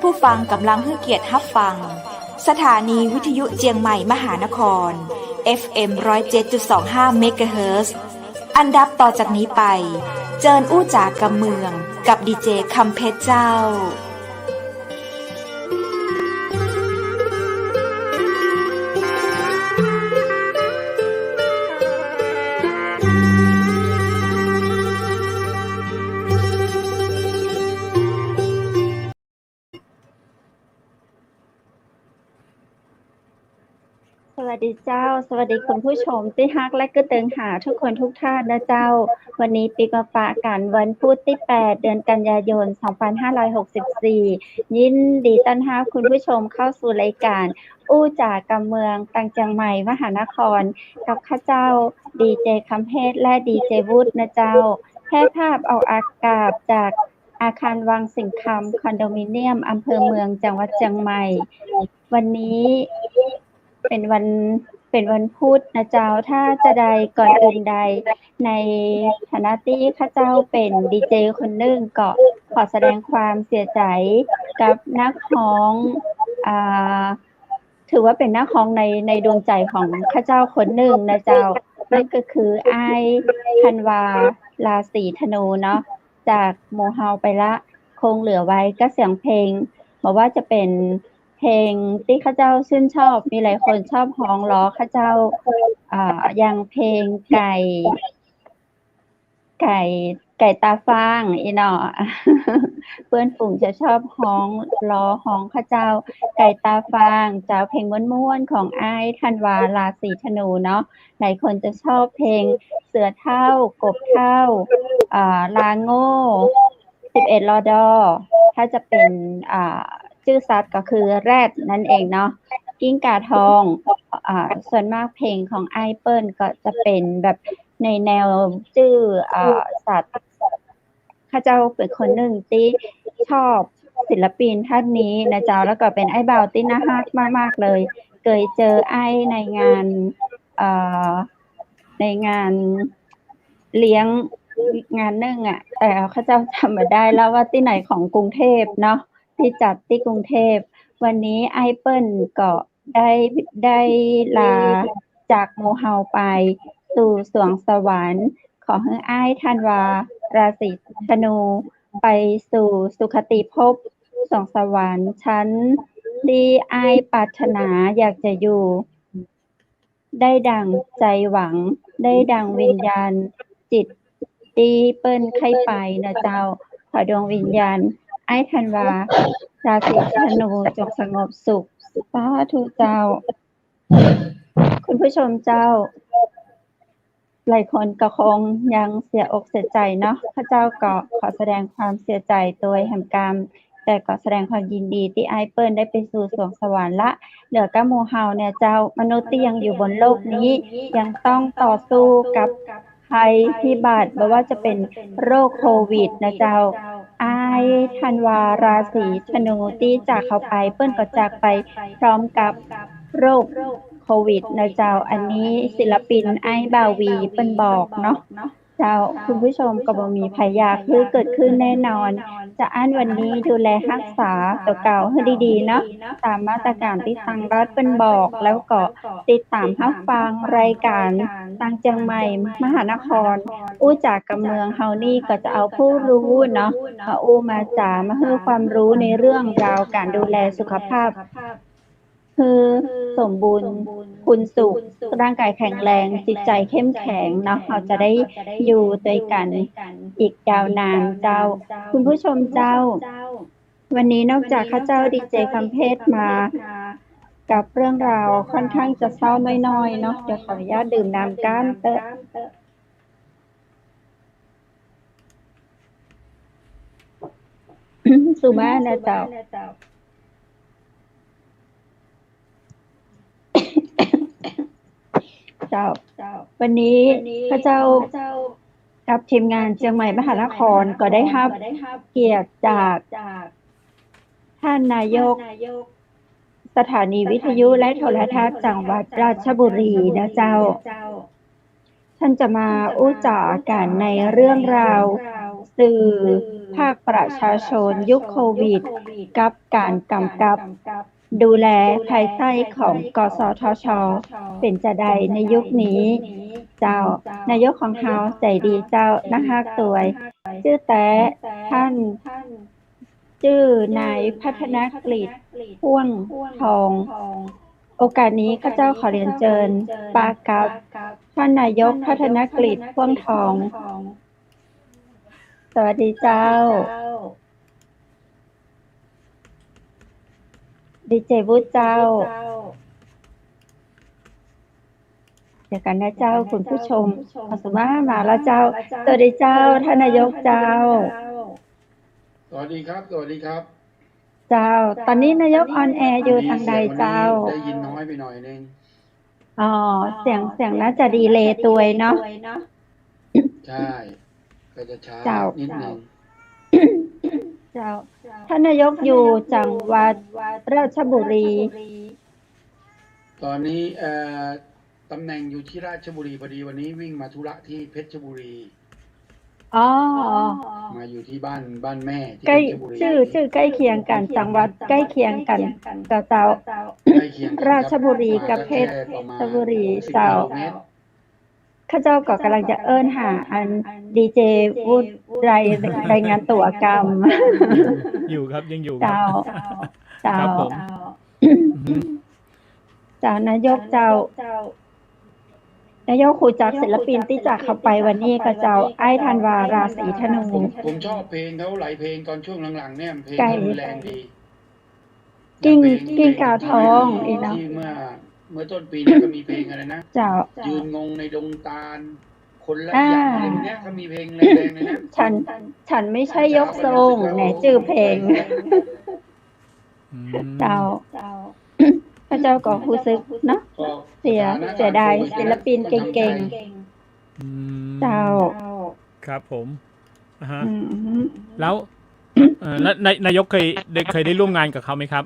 ผู้ฟังกำลังให้เกียรติรับฟังสถานีวิทยุเจียงใหม่มหานคร FM 107.25 เมกะเฮิรตซ์อันดับต่อจากนี้ไปเจิญอู้จากกำเมืองกับดีเจคำเพชรเจ้าสวัสดีเจ้าสวัสดีคุณผู้ชมที่ฮักและก็เติงหาทุกคนทุกท่านนะเจ้าวันนี้ปีมาฝากกันวันพุธที่8เดือนกันยายน2564ยินดีต้อนรับคุณผู้ชมเข้าสู่รายการอู้จากกำเมืองตังเจียงใหม่มหานครกับข้าเจ้าดีเจคำเพชรและดีเจวุฒินะเจ้าแพร่ภาพออกอากาศจากอาคารวังสิงห์คำคอนโดมิเนียมอำเภอเมืองจังหวัดเชียงใหม่วันนี้เป็นวันพุธนะเจ้าถ้าจะใดก่อนอื่นใดในฐานะที่ข้าเจ้าเป็นดีเจคนหนึ่งก็ขอแสดงความเสียใจกับนักร้องถือว่าเป็นนักร้องในดวงใจของข้าเจ้าคนหนึ่งนะเจ้านั่นก็คืออ้ายธันวาราศีธนูเนาะจากหมู่เฮาไปละคงเหลือไว้ก็เสียงเพลงบอกว่าจะเป็นเพลงที่ข้าเจ้าชื่นชอบมีหลายคนชอบฮ้องล้อข้าเจ้าอย่างเพลงไก่ตาฟางอีเนาะเพื่อนฝูงจะชอบฮ้องล้อฮ้องข้าเจ้าไก่ตาฟางเจ้าเพลงม่วนๆของอ้ายธันวาราศีธนูเนาะหลายคนจะชอบเพลงเสือเฒ่ากบเฒ่าลาโง่11 ลด.ถ้าจะเป็นชื่อสัตว์ก็คือแรดนั่นเองเนาะกิ้งก่าทองส่วนมากเพลงของไอเปิ้ลก็จะเป็นแบบในแนวชื่อสัตว์ข้าเจ้าเป็นคนหนึ่งที่ชอบศิลปินท่านนี้นะเจ้าแล้วก็เป็นไอ้บ่าวที่น่ารักมากๆเลยเคยเจอไอ้ในงานเลี้ยงงานหนึ่งแต่ข้าเจ้าจำไม่ได้แล้วว่าที่ไหนของกรุงเทพเนาะที่จัดที่กรุงเทพวันนี้ไอเปิ้ลก็ได้ลาจากหมู่เฮาไปสู่สวงสวรรค์ขอให้อ้ายธันวาราศีธนูไปสู่สุคติภพสวงสวรรค์ชั้นที่อ้ายปรารถนาอยากจะอยู่ได้ดังใจหวังได้ดังวิญญาณจิตที่เปิ้ลไข้ไปนะเจ้าขอดวงวิญญาณไอ้ธันวาราศีธนูจงสงบสุขสาธุเจ้าคุณผู้ชมเจ้าหลายคนก็คงยังเสียอกเสียใจเนาะข้าเจ้าก็ขอแสดงความเสียใจโดยแห่งกรรมแต่ก็แสดงความยินดีที่ไอ้เปิ้ลได้ไปสู่สวงสวรรค์ละเหลือก็หมู่เฮาเนี่ยเจ้ามนุษย์ที่ยังอยู่บนโลกนี้ยังต้องต่อสู้กับภัยพิบัติไม่ว่าจะเป็นโรคโควิดนะเจ้าอ้ายธันวาราศีธนูที่จากเขาไปเปิ้ลก็จากไปพร้อมกับโรคโควิดนะเจ้าอันนี้ศิลปินไอ้บ่าววีเปิ้ลบอกเนาะเจ้าคุณผู้ชมก็บ่มีภัยยาคือเกิดขึ้นแน่นอนจะอันวันนี้ดูแลรักษาตัวเก่าให้ดีๆเนาะตามมาตรการที่ทางรัฐเปิ้ลบอกแล้วก็ติดตามรับฟังรายการตังเจียงใหม่มหานครอู้จากกำเมืองเฮานี่ก็จะเอาผู้รู้เนาะมาอู้มาจ๋ามาให้ความรู้ในเรื่องราวการดูแลสุขภาพคือสมบูรณ์คุณสุขร่างกายแข็งแรงจิตใจเข้มแข็งเนาะเราจะได้อยู่ด้วยกันอีกยาวนานเจ้าคุณผู้ชมเจ้าวันนี้นอกจากข้าเจ้าดีเจคำเพชรมากับเรื่องราวค่อนข้างจะเศร้าน้อยๆเนาะเดี๋ยวขออนุญาตดื่มน้ำก้านเตอะสุมานะเจ้าวันนี้พระเจ้ากับทีมงานเชียงใหม่มหานครก็ได้รับเกียรติจากท่านนายกสถานีวิทยุและโทรทัศน์จังหวัดราชบุรีนะเจ้าท่านจะมาอู้จากันในเรื่องราวสื่อ ภาคประชาชนยุคโควิดกับการกำกับดูแลภายใต้ของกสทช.เป็นจะใดในยุคนี้เจ้านายกของเฮาใจดีเจ้านักฮักตวยชื่อแต่ท่านชื่อนายพัฒนกฤษพ่วงทองโอกาสนี้ข้าเจ้าขอเรียนเชิญปากับท่านนายกพัฒนกฤษพ่วงทองสวัสดีเจ้าดีเจวุฒิเจ้าเดี๋ยวกันนะเจ้าคุณผู้ชมขอสมามาแล้วเจ้าสวัสดีเจ้าท่านนายกเจ้าสวัสดีครับสวัสดีครับเจ้าตอนนี้นายกออนแอร์อยู่ทางใดเจ้าได้ยินน้อยไปหน่อยนึงอ๋อเสียงน่าจะดีเลย์ตัวเนาะใช่ก็จะช้านิดนึงเจ้าท่านนายกอยู่จังหวัดราชบุรีตอนนี้ตำแหน่งอยู่ที่ราชบุรีพอดีวันนี้วิ่งมาธุระที่เพชรบุรีอ๋อมาอยู่ที่บ้านแม่ที่เพชรบุรีชื่อใกล้เคียงกันจังหวัดใกล้เคียงกันเจ้าราชบุรีกับเพชรบุรีเจ้าข้าเจ้าก็กำลังจะเอิ้นหาอันดีเจวูดรายงานตัวกรรมอยู่ครับยังอยู่เจ้าผมเจ้านายกเจ้านายกครูจักศิลปินที่จากเข้าไปวันนี้ก็เจ้าไอ้ธันวาราศีธนูผมชอบเพลงเขาหลายเพลงตอนช่วงหลังๆเนี่ยเพลงเขาแรงดีกิ้งก่าทองอีกแล้วที่เมื่อต้นปีนี้ก็มีเพลงอะไรนะเจ้ายืนงงในดงตาลคนละอย่างอะไรพวกนี้เขามีเพลงแรงๆเลยนะฉันไม่ใช่ยกทรงแหนชื่อเพลงเจ้าพระเจ้าก็รู้สึกเนาะเสียดายศิลปินเก่งๆเจ้าครับผมแล้วนายกเคยได้ร่วมงานกับเขาไหมครับ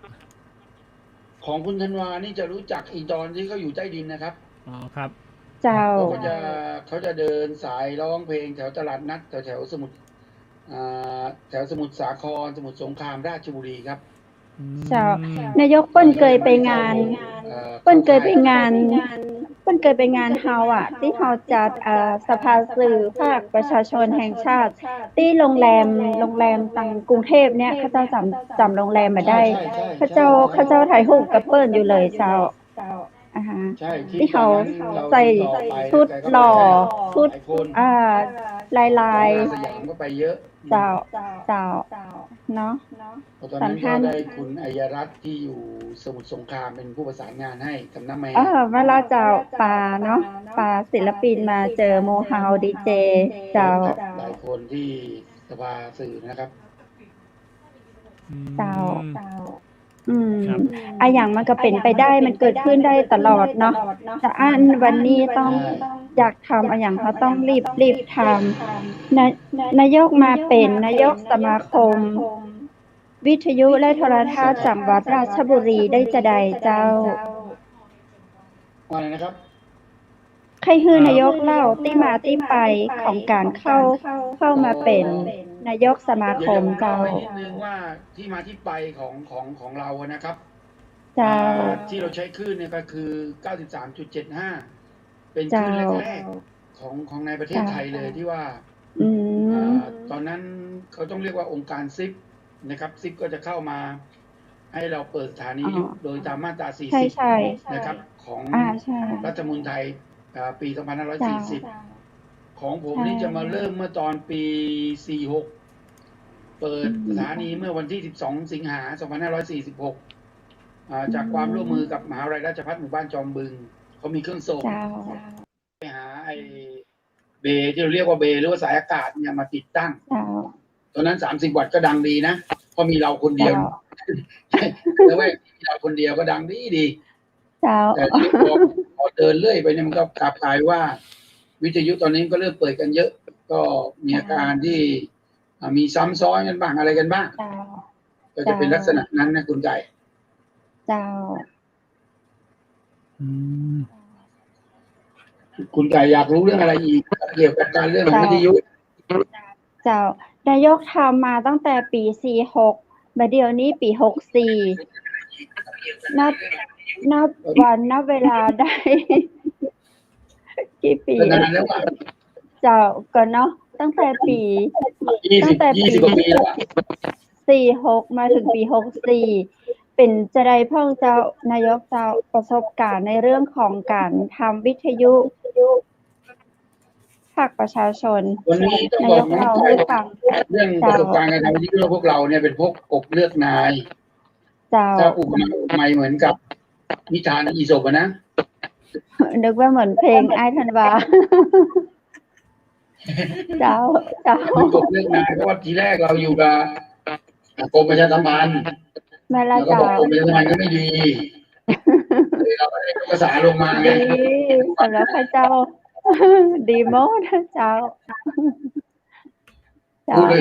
ของคุณธันวานี่จะรู้จักอีตอนที่เขาอยู่ใต้ดินนะครับอ๋อครับเจ้าเขาจะเดินสายร้องเพลงแถวตลาดนัดแถวสมุทรสาครสมุทรสงครามราชบุรีครับเจ้านายกเปิ้นเคยไปงานเฮาอ่ะที่เฮาจัดสภาสื่อภาคประชาชนแห่งชาติที่โรงแรมตังกรุงเทพเนี่ยเขาเจ้าจำโรงแรมมาได้เขาเจ้าถ่ายรูปกับเปิ้นอยู่เลยเจ้าที่เขาใส่ชุดหล่อชุดลายสยามก็ไปเยอะเจ้าเนาะตอนนั้นก็ได้คุณอัยรัตน์ที่อยู่สมุทรสงครามเป็นผู้ประสานงานให้กับน้ำแม่เวลาเจ้าปาเนาะปาศิลปินมาเจอโมฮาวดีเจเจ้าหลายคนที่สภาสื่อนะครับเจ้าอย่างมันก็เป็นไปได้มันเกิดขึ้นได้ตลอดเนาะแต่วันนี้ต้องอยากทำอย่างเขาต้องรีบทำนายกมาเป็นนายกสมาคมวิทยุและโทรทัศน์จังหวัดราชบุรีได้จะใดเจ้าอะไรนะครับใครคือนายกเล่าที่มาที่ไปของการเข้ามาเป็นนายกสมาคมเจ้านิดนึงว่าที่มาที่ไปของเรานะครับที่เราใช้คลื่นเนี่ยก็คือ 93.75 เป็นคลื่นแรกๆของในประเทศไทยเลยที่ว่าตอนนั้นเขาต้องเรียกว่าองค์การซิปนะครับซิปก็จะเข้ามาให้เราเปิดสถานีโดยตามมาตรา 40 นะครับของรัฐธรรมนูญไทยปี 2540 ของผมนี่จะมาเริ่มเมื่อตอนปี 46 เปิดสถานีเมื่อวันที่ 12 สิงหา 2546 จากความร่วมมือกับมหาวิทยาลัยราชภัฏหมู่บ้านจอมบึงเขามีเครื่องส่งไปหาไอ้เบที่เราเรียกว่าเบหรือว่าสายอากาศเนี่ยมาติดตั้งตอนนั้น30 วัตต์ก็ดังดีนะเพราะมีเราคนเดียวแล้วว่ามีเราคนเดียวก็ดังดีแต่พอเดินเรื่อยไปเนี่ยมันก็กลับกลายว่าวิทยุตอนนี้ก็เริ่มเปิดกันเยอะก็มีอาการที่มีซ้ำซ้อนกันบ้างอะไรกันบ้างก็จะเป็นลักษณะนั้นนะคุณไก่คุณไก่อยากรู้เรื่องอะไรอีกเกี่ยวกับการเรื่องของวิทยุ นายกทำมาตั้งแต่ปี46มาเดี๋ยวนี้ปี64นับวันนับเวลาได้ กี่ปี นานแล้วอ่ะ เจ้าก็เนาะตั้งแต่ปี 20 กว่าปีแล้วอ่ะ 46มาถึงปี64เป็นจะได้พ่องเจ้านายกเจ้าประสบการณ์ในเรื่องของการทำวิทยุภาคประชาชน วันนี้ต้อง นา บ ย อก ก น้อง เรา ไก่ ให้ฟัง เรื่องประสบการณ์การทำวิทยุพวกเราเนี่ยเป็นพวกกบเลือกนาย เจ้า ถ้าอุปมาเหมือนกับนิทานอีสปอะนะ นึกว่าเหมือนเพลงไอ้ธันวา เจ้า เป็นกบเลือกนายเพราะว่าทีแรกเราอยู่กับกรมประชาสัมพันธ์ แม่ แล้ ละ วก็ เจ้า บอกกรมประชาสัมพันธ์ก็ไม่ดีเลยเราก็ได้ภาษาลงมาไง ดีสำหรับพระเจ้า ดีโมดเจ้า พูดเลย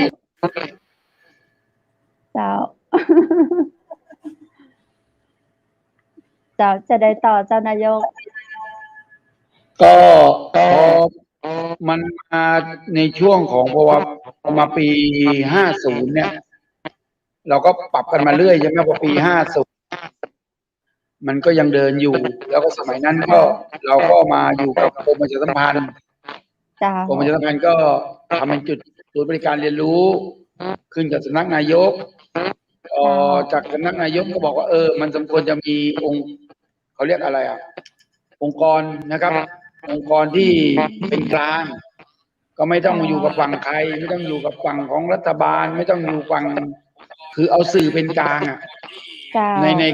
เจ้า เจ้าจะได้ต่อเจ้านายก ก็พอมันมาในช่วงของพอมาปี50เนี่ย เราก็ปรับกันมาเรื่อยใช่ไหมพอปี50มันก็ยังเดินอยู่ แล้วก็สมัยนั้นก็เราก็มาอยู่กับกรมประชาสัมพันธ์ เจ้าก รมประชาสัมพันธ์ก็ทำเป็นจุดศูนย์บริการเรียนรู้ ขึ้นกับสำนักนายกจากสำนักนายกก็บอกว่ามันสมควรจะมีองค์เขาเรียกอะไรอ่ะ องค์กรนะครับ องค์กรที่เป็นกลาง ก็ไม่ต้องอยู่กับฝั่งใคร ไม่ต้องอยู่กับฝั่งของรัฐบาล ไม่ต้องอยู่ฝั่งคือเอาสื่อเป็นกลางอ่ะ เจ้า ใน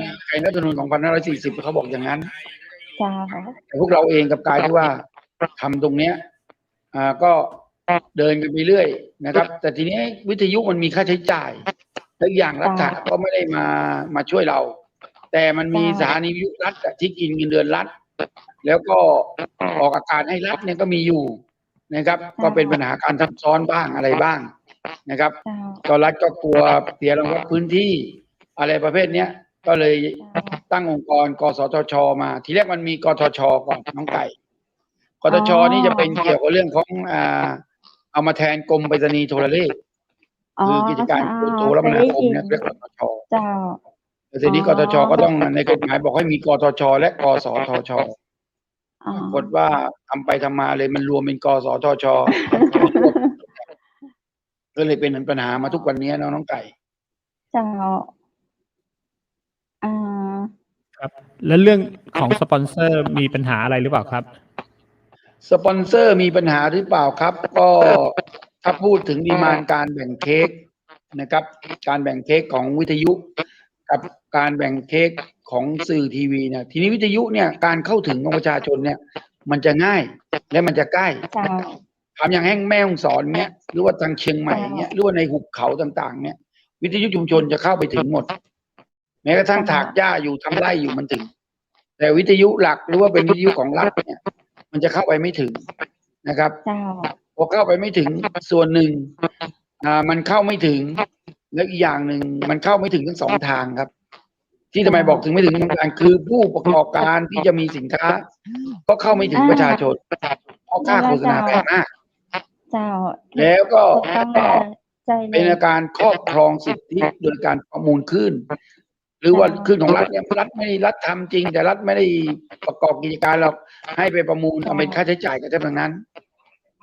รัฐธรรมนูญ2540เขาบอกอย่างนั้น เจ้า แต่พวกเราเองกับกายที่ว่าทำตรงเนี้ยก็เดินกันไปเรื่อยนะครับ แต่ทีนี้วิทยุมันมีค่าใช้จ่ายและอย่างรัฐก็ไม่ได้มาช่วยเรา แต่มันมีสถานีวิทยุรัฐที่กินเงินเดือนรัฐแล้วก็ออกอากาศให้รัฐเนี่ยก็มีอยู่นะครับ ก็เป็นปัญหาการทับซ้อนบ้างอะไรบ้างนะครับ เจ้า ตอนรัฐก็กลัวเสียรางวัลพื้นที่อะไรประเภทเนี้ยก็เลยตั้งองค์กรกสทชมา ทีแรกมันมีกทชก่อนน้องไก่กทชนี่จะเป็นเกี่ยวกับเรื่องของเอามาแทนกรมไปรษณีย์โทรเลขคือกิจการโทรคมนาคมเนี่ยเรียกกทช เจ้า แต่ทีนี้กทชก็ต้องในกฎหมายบอกให้มีกทชและกสทชปรากฏว่าทำไปทำมาเลยมันรวมเป็นกสทช ก็เลยเป็นปัญหามาทุกวันนี้น้องไก่ เจ้า ครับ แล้วเรื่องของสปอนเซอร์มีปัญหาอะไรหรือเปล่าครับ สปอนเซอร์มีปัญหาหรือเปล่าครับ ก็ถ้าพูดถึงดีมานด์การแบ่งเค้กนะครับ การแบ่งเค้กของวิทยุกับการแบ่งเค้กของสื่อทีวีเนี่ยทีนี้วิทยุเนี่ยการเข้าถึงของประชาชนเนี่ย มันจะง่ายและมันจะใกล้ เจ้า ทำอย่างแห้งแม่ฮ่องสอนเนี่ยหรือว่าทางเชียงใหม่เนี่ยหรือว่าในหุบเขาต่างๆ เนี่ยวิทยุชุมชนจะเข้าไปถึงหมด แม้กระทั่งถากหญ้าอยู่ทำไร่อยู่มันถึง แต่วิทยุหลักหรือว่าเป็นวิทยุของรัฐเนี่ยมันจะเข้าไปไม่ถึงนะครับ เจ้า พอเข้าไปไม่ถึงส่วนหนึ่งมันเข้าไม่ถึงแล้วอีกอย่างหนึ่งมันเข้าไม่ถึงทั้งสองทางครับ ที่ทำไมบอกถึงไม่ถึงทั้งทางคือผู้ประกอบการที่จะมีสินค้า ก็เข้าไม่ถึงประชาชนเพราะค่าโฆษณาแพงมาก เจ้า แล้วก็ ต้องใจเล เป็น ย การครอบครองสิทธิโดยการประมูลขึ้น หรือว่าขึ้นของรัฐเนี่ยรัฐทำจริง แต่รัฐไม่ได้ประกอบกิจการหรอกให้ไปประมูลเอาเป็นค่าใช้จ่ายกันทั้งนั้น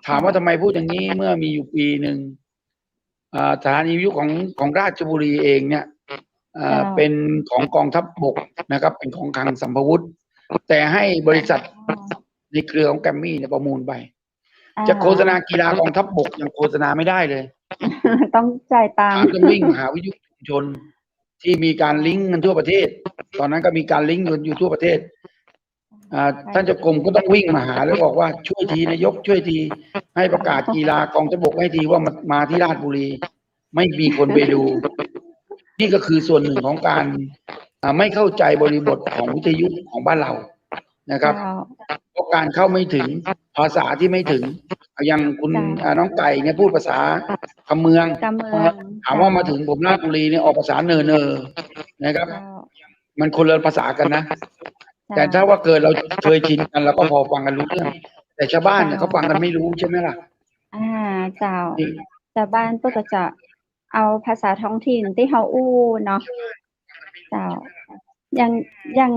ถามว่าทำไมพูดอย่างนี้เมื่อมีอยู่ปีหนึ่งสถานีวิทยุของราชบุรีเองเนี่ยเป็นของกองทัพบกนะครับ เป็นของคลังสัมภวุธแต่ให้บริษัทในเครือของแกรมมี่เนี่ยประมูลไป จะโฆษณากีฬากองทัพบกยังโฆษณาไม่ได้เลย ต้องจ่ายตังค์ ต้องวิ่งหาวิทยุชุมชนที่มีการลิงก์กันทั่วประเทศ ตอนนั้นก็มีการลิงก์อยู่ทั่วประเทศท่านเจ้ากรมก็ต้องวิ่งมาหาแล้วบอกว่าช่วยทีนายกช่วยทีให้ประกาศกีฬากองทัพบกให้ทีว่ามาที่ราชบุรี ไม่มีคนไปดู นี่ก็คือส่วนหนึ่งของการไม่เข้าใจบริบทของวิทยุของบ้านเรานะครับเพราะการเข้าไม่ถึงภาษาที่ไม่ถึงอย่างคุณน้องไก่เนี่ยพูดภาษาคำเมืองถามว่ามาถึงผมราชบุรีเนี่ยออกภาษาเนอนะครับ มันคนละภาษากันนะ แต่ถ้าว่าเกิดเราเคยชินกันเราก็พอฟังกันรู้เรื่องแต่ชาวบ้านเนี่ยเขาฟังกันไม่รู้ใช่ไหมล่ะ เจ้า ชาวบ้านเพิ่นก็จะเอาภาษาท้องถิ่นที่เฮาอู้เนาะเจ้าอย่าง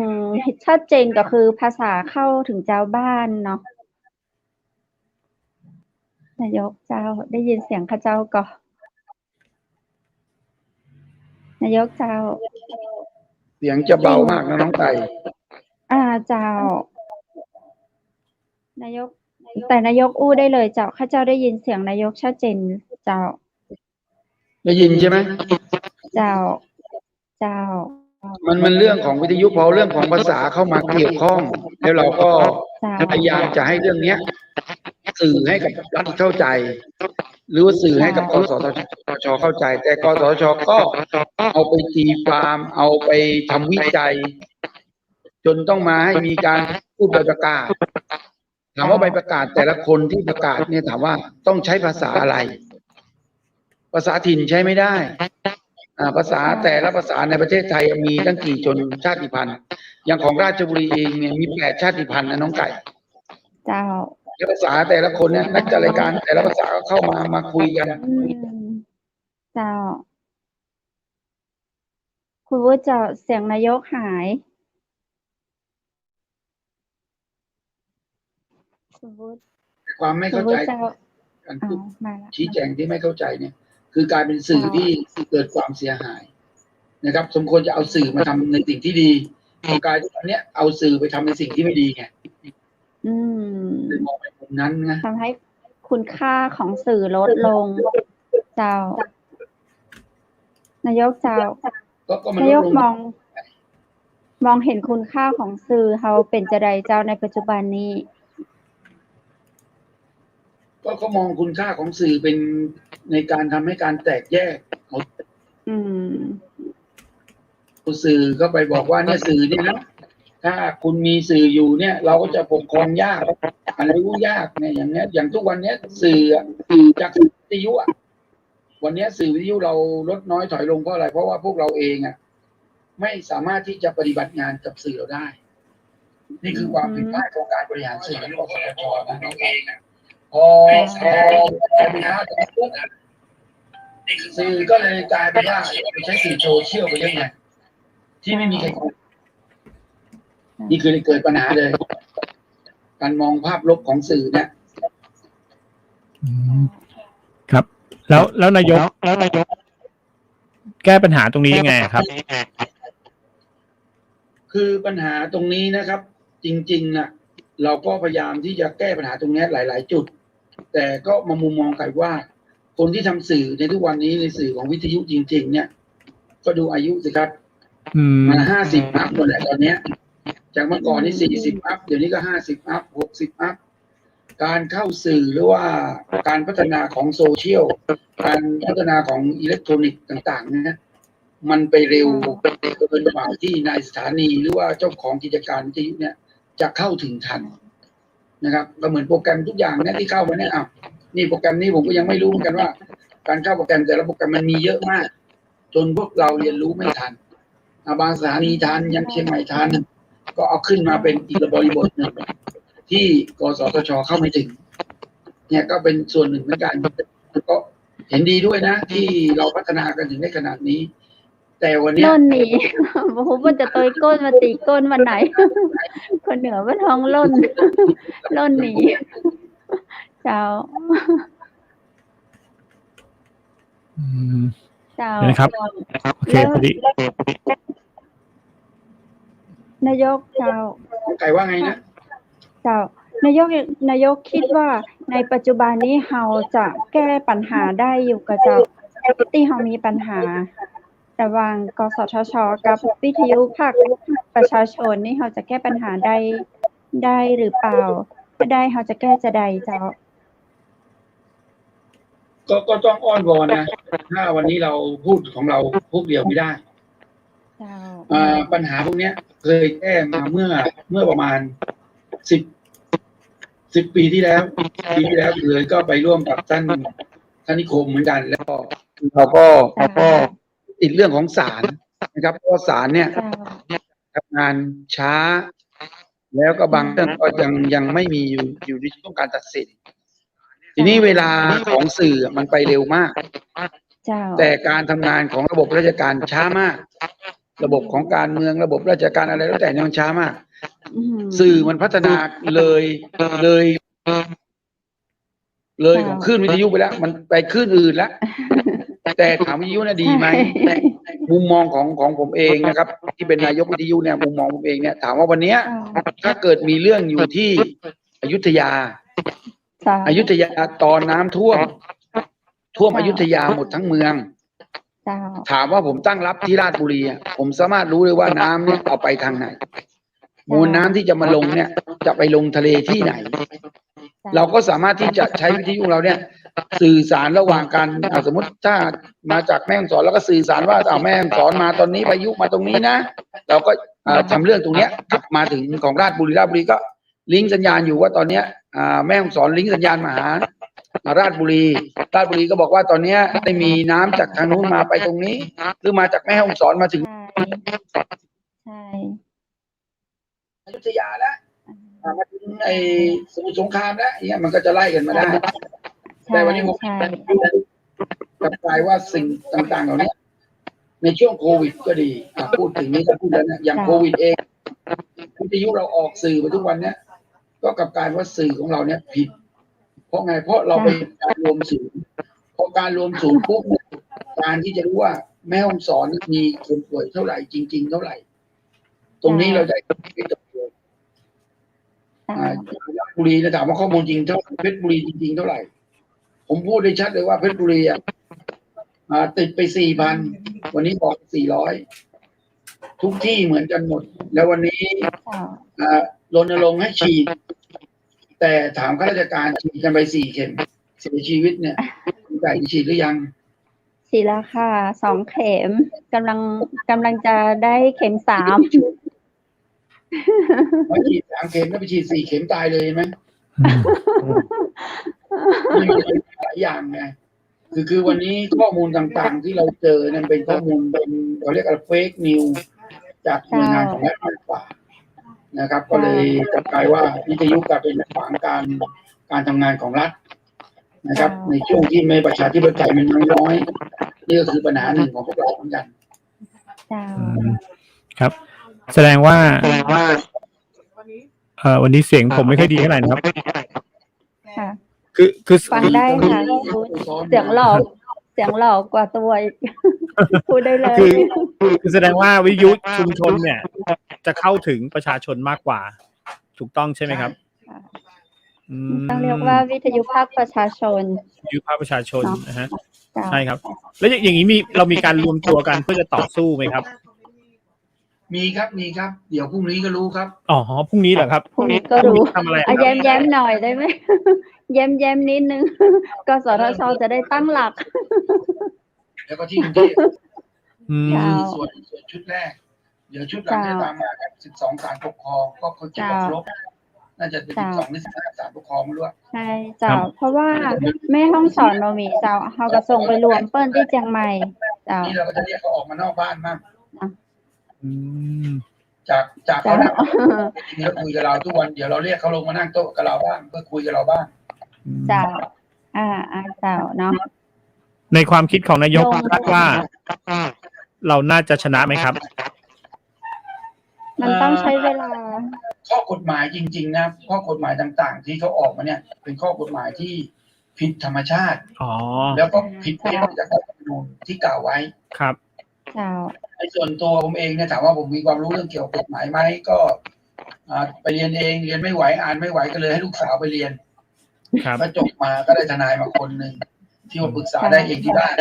ชัดเจนก็คือภาษาเข้าถึงชาวบ้านเนาะนายกเจ้าได้ยินเสียงเขาเจ้าก็นายกเจ้า เสียงจะเบามากนะน้องไก่ เจ้า นายก แต่นายกอู้ได้เลยเจ้าข้าเจ้าได้ยินเสียงนายกชัดเจนเจ้า ได้ยินใช่ไหม เจ้า เจ้า มันเรื่องของวิทยุพอเรื่องของภาษาเข้ามาเกี่ยวข้อง แล้วเราก็ เจ้า พยายามจะให้เรื่องเนี้ย สื่อให้กับรัฐเข้าใจ หรือว่าสื่อให้กับกสทชเข้าใจ แต่กสทชก็เอาไปตีความเอาไปทำวิจัย จนต้องมาให้มีการพูดใบประกาศ ถามว่าใบประกาศแต่ละคนที่ประกาศเนี่ยถามว่าต้องใช้ภาษาอะไร ภาษาถิ่นใช้ไม่ได้ภาษาแต่ละภาษาในประเทศไทยมีตั้งกี่ชนชาติพันธุ์อย่างของราชบุรีเองเนี่ยมี8ชาติพันธุ์นะน้องไก่ เจ้า แล้วภาษาแต่ละคนเนี่ยนักจัดรายการแต่ละภาษาก็เข้ามาคุยกัน เจ้า คุณวุฒิเจ้าเสียงนายกหายคุณวุฒิ ความไม่เข้าใจ การพูด มาแล้ว ชี้แจงที่ไม่เข้าใจเนี่ย คือกลายเป็นสื่อที่เกิดความเสียหายนะครับ สมควรจะเอาสื่อมาทำในสิ่งที่ดีกลายเป็นตอนนี้เอาสื่อไปทำในสิ่งที่ไม่ดีไงมองไปมุมนั้นนะทำให้คุณค่าของสื่อลดลง เจ้า นายกเจ้านายกมองเห็นคุณค่าของสื่อเขาเป็นจะใดเจ้าในปัจจุบันนี้ก็เขามองคุณค่าของสื่อเป็นในการทำให้การแตกแยกสื่อก็ไปบอกว่าเนี่ยสื่อเนี่ยนะถ้าคุณมีสื่ออยู่เนี่ย เราก็จะปกครองยากอะไรรู้ยากเนี่ยอย่างเนี้ยอย่างทุกวันเนี้ยสื่อจากวิทยุวันนี้สื่อวิทยุเราลดน้อยถอยลงเพราะอะไรเพราะว่าพวกเราเองไม่สามารถที่จะปฏิบัติงานกับสื่อเราได้นี่คือความผิดพลาดของการบริหารสื่อของกสทชนะน้องเองพอปัญหาสื่อก็เลยกลายเป็นว่าใช้สื่อโซเชียลไปเยอะไงที่ไม่มีใครคุยนี่คือเกิดปัญหาเลยการมองภาพลบของสื่อเนี่ยครับแล้วนายกแก้ปัญหาตรงนี้ยังไงครับคือปัญหาตรงนี้นะครับจริงๆนะเราก็พยายามที่จะแก้ปัญหาตรงนี้หลายๆจุดแต่ก็มามุมมองกันว่าคนที่ทำสื่อในทุกวันนี้ในสื่อของวิทยุจริงๆเนี่ยก็ดูอายุสิครับมัน50 อัพหมดแหละตอนนี้จากเมื่อก่อนนี่40 อัพเดี๋ยวนี้ก็50 อัพ60 อัพการเข้าสื่อหรือว่าการพัฒนาของโซเชียลการพัฒนาของอิเล็กทรอนิกส์ต่างๆนะมันไปเร็วเกินกว่าที่นายสถานีหรือว่าเจ้าของกิจการวิทยุเนี่ยจะเข้าถึงทันนะครับก็เหมือนโปรแกรมทุกอย่างเนี่ยที่เข้ามาเนี่ยนี่โปรแกรมนี้ผมก็ยังไม่รู้เหมือนกันว่าการเข้าโปรแกรมแต่ละโปรแกรมมันมีเยอะมากจนพวกเราเรียนรู้ไม่ทันบางสถานีทันยังเชียงใหม่ทันก็เอาขึ้นมาเป็นอีกบริบทหนึ่งที่กสทชเข้าไม่ถึงเนี่ยก็เป็นส่วนหนึ่งในการก็เห็นดีด้วยนะที่เราพัฒนากันถึงได้ขนาดนี้แต่วันนี้ล่นหนีโอ้โหมันจะต่อยก้นมาตีก้นวันไหนคนเหนือว่าท้องล่นหนีเจ้านะครับโอเคพอดีนายกเจ้าไก่ว่าไงนะเจ้านายกคิดว่าในปัจจุบันนี้เราจะแก้ปัญหาได้อยู่กับเจ้าที่เรามีปัญหาระหว่างกสทช.กับวิทยุภาคประชาชนนี่เราจะแก้ปัญหาได้หรือเปล่าถ้าได้เราจะแก้จะใดเจ้าก็ต้องอ้อนวอนนะถ้าวันนี้เราพูดของเราพวกเดียวไม่ได้ปัญหาพวกนี้เคยแก้มาเมื่อประมาณ10 ปีที่แล้วเลยก็ไปร่วมกับท่านนิคมเหมือนกันแล้วเราก็ติดเรื่องของศาลนะครับเพราะศาลเนี่ยทำงานช้าแล้วก็บางเรื่องก็ยังไม่มีอยู่ในช่วงการตัดสิน ทีนี้เวลาของสื่อมันไปเร็วมาก เจ้า แต่การทำงานของระบบราชการช้ามาก ระบบของการเมืองระบบราชการอะไรแล้วแต่เนี่ยมันช้ามาก สื่อมันพัฒนาเลยของคลื่นวิทยุไปแล้ว มันไปคลื่นอื่นแล้ว แต่ถามวิทยุน่ะดีไหมมุมมองของผมเองนะครับ ที่เป็นนายกวิทยุเนี่ยมุมมองผมเองเนี่ยถามว่าวันเนี้ยถ้าเกิดมีเรื่องอยู่ที่อยุธยาตอนน้ำท่วมอยุธยาหมดทั้งเมืองถามว่าผมตั้งรับที่ราชบุรีผมสามารถรู้เลยว่าน้ำเนี่ยเอาไปทางไหนมวลน้ำที่จะมาลงเนี่ยจะไปลงทะเลที่ไหนเราก็สามารถที่จะใช้วิทยุเราเนี่ยสื่อสารระหว่างกันสมมติถ้ามาจากแม่ฮ่องสอนแล้วก็สื่อสารว่าแม่ฮ่องสอนมาตอนนี้พายุมาตรงนี้นะเราก็ทำเรื่องตรงเนี้ยกลับมาถึงของราชบุรีก็ลิงก์สัญญาณอยู่ว่าตอนเนี้ยแม่ฮ่องสอนลิงก์สัญญาณมาหาราชบุรีก็บอกว่าตอนเนี้ยได้มีน้ำจากทางนู้นมาไปตรงนี้หรือมาจากแม่ฮ่องสอนมาถึงใช่อยุธยาแล้วมาถึงไอ้สมุทรสงครามแล้วเนี่ยมันก็จะไล่กันมาได้แต่วันนี้ผมกลับกลายว่าสิ่งต่างๆเหล่านี้ในช่วงโควิดก็ดีพูดถึงนี้ก็พูดแล้วนะอย่างโควิดเองวิทยุเราออกสื่อมาทุกวันเนี้ยก็กลับกลายว่าสื่อของเราเนี่ยผิดเพราะไงเพราะเราเป็นการรวมศูนย์พอการรวมศูนย์ปุ๊บการที่จะรู้ว่าแม่ฮ่องสอนมีคนป่วยเท่าไหร่จริงๆเท่าไหร่ตรงนี้เราได้ไปตรวจบุรีถามว่าข้อมูลจริงเท่าเพชรบุรีจริงๆเท่าไหร่ผมพูดได้ชัดเลยว่าเพชรบุรีติดไป 4,000 วันนี้บอก 400 ทุกที่เหมือนกันหมดแล้ววันนี้รณรงค์ให้ฉีดแต่ถามข้าราชการฉีดกันไป4 เข็มเสียชีวิตเนี่ยไก่ฉีดหรือยังฉีดแล้วค่ะ2 เข็มกำลังจะได้เข็ม 3มาฉีด3 เข็มแล้วไปฉีด4 เข็มตายเลยไหมมีหลายอย่างไงคือวันนี้ข้อมูลต่างๆที่เราเจอนั้นเป็นข้อมูลเป็นเขาเรียกว่าเฟกนิวจากหน่วยงานของรัฐมากกว่านะครับก็เลยกลายว่าวิทยุกลายเป็นขวางการทำงานของรัฐนะครับในช่วงที่ไม่ประชาธิปไตยมันน้อยนี่ก็คือปัญหาหนึ่งของพวกเราเหมือนกันครับแสดงว่าวันนี้เสียงผมไม่ค่อยดีเท่าไหร่นะครับคือฟังได้ค่ะเสียงหลอกกว่าตัวพูดได้เลยคือแสดงว่าวิทยุชุมชนเนี่ยจะเข้าถึงประชาชนมากกว่าถูกต้องใช่ไหมครับต้องเรียกว่าวิทยุภาคประชาชนวิทยุภาคประชาชนนะฮะใช่ครับแล้วอย่างนี้เรามีการรวมตัวกันเพื่อจะต่อสู้ไหมครับมีครับเดี๋ยวพรุ่งนี้ก็รู้ครับอ๋อพรุ่งนี้เหรอครับพรุ่งนี้ก็รู้ทำอะไรแย้มหน่อยได้ไหมแย้มนิดนึงกสทช.จะได้ตั้งหลักแล้วก็ที่กรุงเทพส่วนชุดแรกเดี๋ยวชุดหลังจะตามมา12 ศาลปกครองก็เขาจะครบน่าจะเป็น12 หรือ 15 ศาลปกครองไม่รู้ใช่เจ้าเพราะว่าแม่ห้องสอนเรามีเจ้าเขาก็ส่งไปรวมเปิ้ลที่เชียงใหม่เจ้านี่เราก็จะเรียกเขาออกมานอกบ้านมากจากเขานั่งคุยกับเราทุกวันเดี๋ยวเราเรียกเขาลงมานั่งโต๊ะกับเราบ้างเพื่อคุยกับเราบ้างเจ้าเจ้าเนาะในความคิดของนายกคาดว่าเราน่าจะชนะไหมครับมันต้องใช้เวลาข้อกฎหมายจริงๆนะข้อกฎหมายต่างๆที่เขาออกมาเนี่ยเป็นข้อกฎหมายที่ผิดธรรมชาติแล้วก็ผิดจากรัฐธรรมนูญที่กล่าวไว้ครับในส่วนตัวผมเองเนี่ยถามว่าผมมีความรู้เรื่องเกี่ยวกับกฎหมายไหมก็ไปเรียนเองเรียนไม่ไหวอ่านไม่ไหวก็เลยให้ลูกสาวไปเรียนก็จบมาก็ได้ทนายมาคนหนึ่งที่มาปรึกษาได้เองที่บ้าน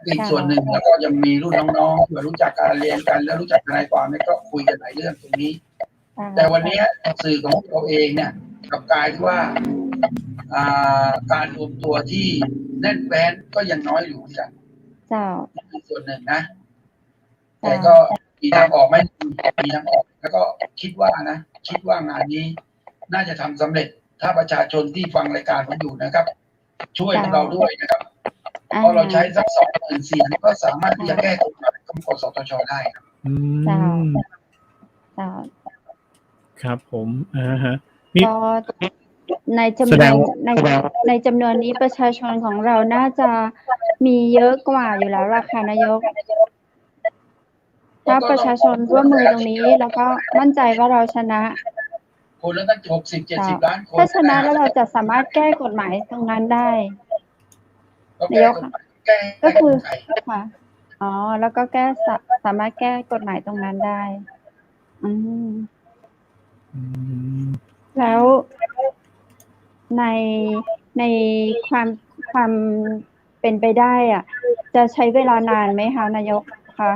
อีกส่วนหนึ่งแล้วก็ยังมีรุ่นน้องๆที่รู้จักการเรียนกันแล้วรู้จักทนายความเนี่ยก็คุยกันหลายเรื่องตรงนี้แต่วันนี้สื่อของเราเองเนี่ยกับกลายที่ว่าการรวมตัวที่แน่นแฟ้นก็ยังน้อยอยู่เหมือนกันอีกส่วนหนึ่งนะแต่ก็มีทางออกไม่มีทางออกแล้วก็คิดว่างานนี้น่าจะทำสำเร็จถ้าประชาชนที่ฟังรายการผมอยู่นะครับช่วยเราด้วยนะครับเพราะเราใช้สัก20,000 เสียงก็สามารถที่จะแก้กฎหมายของกสทช.ได้ครับผมก็ ในจำ แส น ด วน ง ในจำนวนนี้ประชาชนของเราน่าจะมีเยอะกว่าอยู่แล้วล่ะค่ะนายก ถ้าประชาชนร่วมมือตรงนี้ แล้วก็มั่นใจว่าเราชนะ คนละตั้ง60-70 ล้านคน ถ้าชนะแล้วเราจะสามารถแก้กฎหมายตรงนั้นได้ ก็ นายก แก้ ก็คือ ไข ค่ะอ๋อแล้วก็สามารถแก้กฎหมายตรงนั้นได้ อืม อืม แล้วในในความเป็นไปได้อ่ะ จะใช้เวลานานไหมคะนายกคะ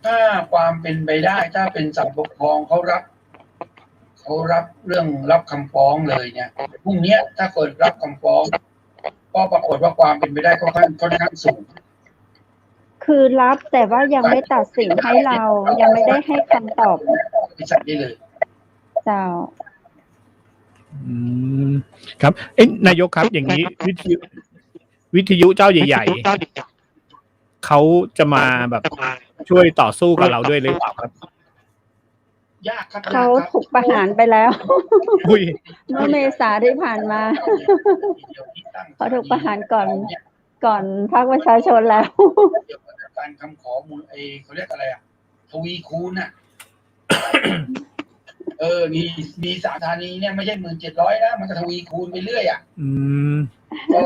ถ้าความเป็นไปได้ถ้าเป็นศาลปกครองเขารับเรื่องรับคำฟ้องเลยเนี่ยพรุ่งนี้ถ้าเกิดรับคำฟ้องก็ปรากฏว่าความเป็นไปได้ค่อนข้างสูง คือรับแต่ว่ายังไม่ตัดสินให้เรา ยังไม่ได้ให้คำตอบ ไปสั่งได้เลย เจ้า อืมครับนายกครับ อย่างนี้วิทยุเจ้าใหญ่ๆเขาจะมาแบบช่วยต่อสู้กับเราด้วยหรือเปล่าครับ ยากครับ เขาถูกประหารไปแล้ว อุ้ย เมื่อเมษาที่ผ่านมา เขาถูกประหารก่อนพรรคประชาชนแล้ว เกี่ยวกับการคำขอมูลเขาเรียกอะไรอ่ะทวีคูณน่ะ มีสถานีเนี่ยไม่ใช่17,000นะมันก็ทวีคูณไปเรื่อยอ่ะ อืม ก็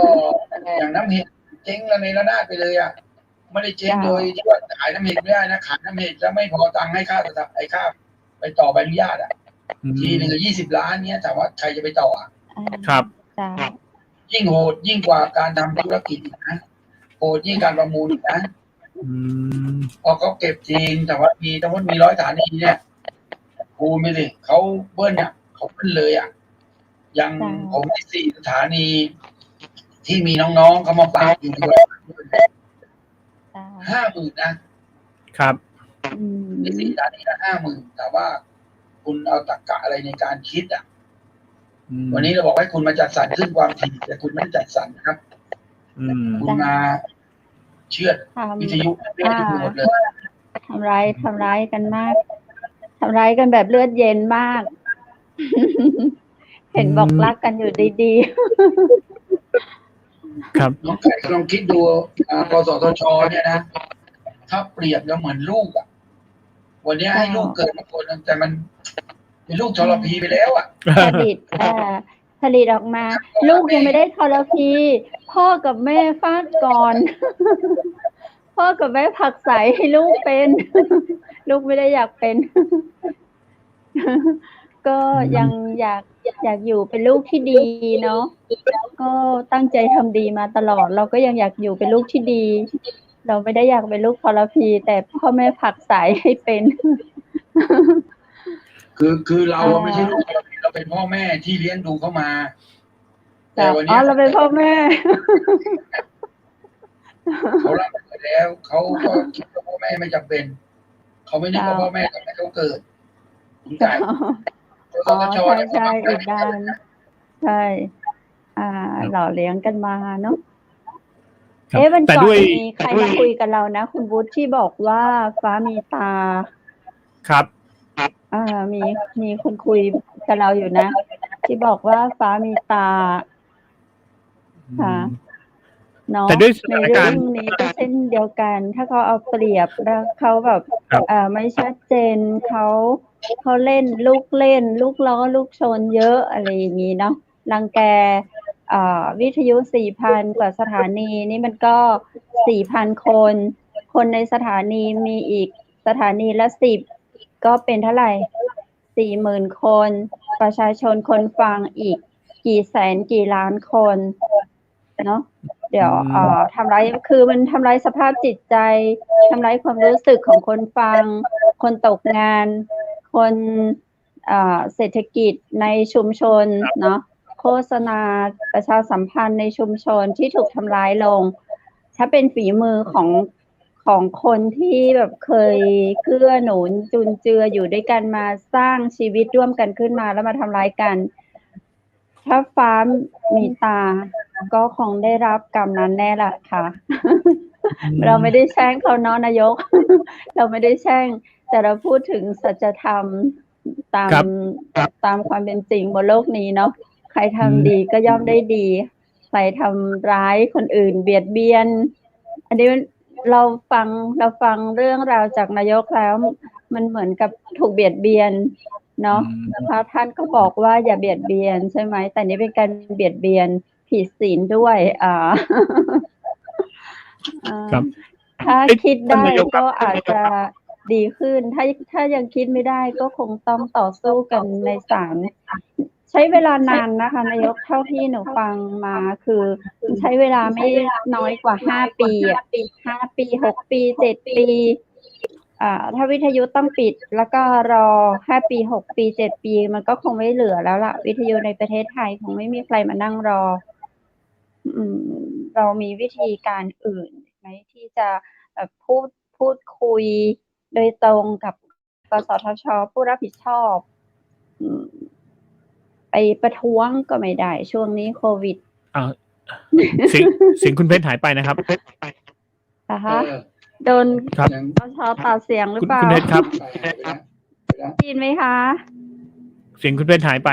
อย่างน้ำเห็ดเจ๊งระเนระนาดไปเลยอ่ะไม่ได้เจ๊งโดยที่ว่าขายน้ำเห็ดไม่ได้นะขายน้ำเห็ดแล้วไม่พอตังค์ให้ค่าไปต่อใบอนุญาตอ่ะทีหนึ่ง20 ล้านเนี้ยถามว่าใครจะไปต่ออ่ะ ครับ จ้า ยิ่งโหดยิ่งกว่าการทำธุรกิจอีกนะโหดยิ่งการประมูลอีกนะ อืม พอเขาเก็บจริงแต่ว่ามีทั้งหมดมี100 สถานีเนี่ยคูณไปสิเขาเบิ้ลเนี่ยเขาขึ้นเลยอ่ะอย่างผมมี4 สถานี ที่มีน้องๆเขามาฝากอยู่ด้วย 50,000 นะครับ ใน4 สถานีละ 50,000 แต่ว่าคุณเอาตรรกะอะไรในการคิดอ่ะ วันนี้เราบอกให้คุณมาจัดสรรขึ้นความถี่แต่คุณไม่ได้จัดสรรครับ คุณมาเชื่อดวิทยุเรื่องทั้งหมดเลยทำร้ายกันมากทำร้ายกันแบบเลือดเย็นมาก เห็นบอกรักกันอยู่ดีๆ ครับ น้องไก่ลองคิดดูกสทชเนี่ยนะถ้าเปรียบแล้วเหมือนลูกอ่ะวันนี้ให้ลูกเกิดมาคนนึงแต่มันเป็นลูกทรพีไปแล้วอ่ะผลิตออกมา ลูกยังไม่ได้ทรพีพ่อกับแม่ฟาดก่อน พ่อกับแม่ผลักไสให้ลูกเป็น ลูกไม่ได้อยากเป็น ก็ยังอยากอยู่เป็นลูกที่ดีเนาะก็ตั้งใจทำดีมาตลอดเราก็ยังอยากอยู่เป็นลูกที่ดี เราไม่ได้อยากเป็นลูกทรพีแต่พ่อแม่ผลักไสให้เป็น คือเราไม่ใช่ลูกเราเป็นพ่อแม่ที่เลี้ยงดูเขามาแต่วันนี้เราเป็นพ่อแม่ เขารับไปแล้วเขาก็คิดว่าพ่อแม่ไม่จำเป็นเขาไม่นึกว่าพ่อแม่ทำให้เขาเกิดคุณไก่ใช่อีกด้านใช่หล่อเลี้ยงกันมาเนาะวันก่อนมีใครมาคุยกับเรานะคุณวุฒิที่บอกว่าฟ้ามีตาครับมีคนคุยกับเราอยู่นะที่บอกว่าฟ้ามีตาค่ะเนาะในเรื่องนี้ก็เช่นเดียวกันถ้าเขาเอาเปรียบแล้วเขาแบบไม่ชัดเจนเขาเล่นลูกล้อลูกชนเยอะอะไรอย่างนี้เนาะรังแกวิทยุ 4,000 กว่าสถานีนี่มันก็ 4,000 คนในสถานีมีอีกสถานีละ10ก็เป็นเท่าไหร่ 40,000 คนประชาชนคนฟังอีกกี่แสนกี่ล้านคนเนาะเดี๋ยวทำร้ายคือมันทำร้ายสภาพจิตใจทำร้ายความรู้สึกของคนฟังคนตกงานคนเศรษฐกิจในชุมชนเนาะโฆษณาประชาสัมพันธ์ในชุมชนที่ถูกทำร้ายลงถ้าเป็นฝีมือของคนที่แบบเคยเกื้อหนุนจุนเจืออยู่ด้วยกันมาสร้างชีวิตร่วมกันขึ้นมาแล้วมาทำร้ายกันถ้าฟ้ามีตาก็คงได้รับกรรมนั้นแน่ละค่ะ เราไม่ได้แช่งเขาเนาะนายก เราไม่ได้แช่งแต่เราพูดถึงสัจธรรม ตาม ครับ ตามความเป็นจริงบนโลกนี้เนาะใครทำดีก็ย่อมได้ดีใครทำร้ายคนอื่นเบียดเบียน อันนี้เราฟังเรื่องราวจากนายกแล้วมันเหมือนกับถูกเบียดเบียนเนาะพระท่านก็บอกว่าอย่าเบียดเบียนใช่ไหมแต่นี้เป็นการเบียดเบียนผิดศีลด้วยครับ ถ้าคิดได้ ท่านนายกครับ ก็อาจจะดีขึ้นถ้ายังคิดไม่ได้ก็คงต้องต่อสู้กันในศาลใช้เวลานานนะคะนายกเท่าที่หนูฟังมาคือใช้เวลาไม่น้อยกว่า5 ปี5 ปี6 ปี7 ปีถ้าวิทยุต้องปิดแล้วก็รอ5 ปี6 ปี7 ปีมันก็คงไม่เหลือแล้วล่ะวิทยุในประเทศไทยคงไม่มีใครมานั่งรอเรามีวิธีการอื่นไหมที่จะพูดคุยโดยตรงกับกสทช.ผู้รับผิดชอบไปประท้วงก็ไม่ได้ช่วงนี้โควิดเสียงคุณเพชรหายไปนะครับนะคะโดนกสทช.ตัดเสียงหรือเปล่าคุณเพชรครับได้ยินไหมคะเสียงคุณเพชรหายไป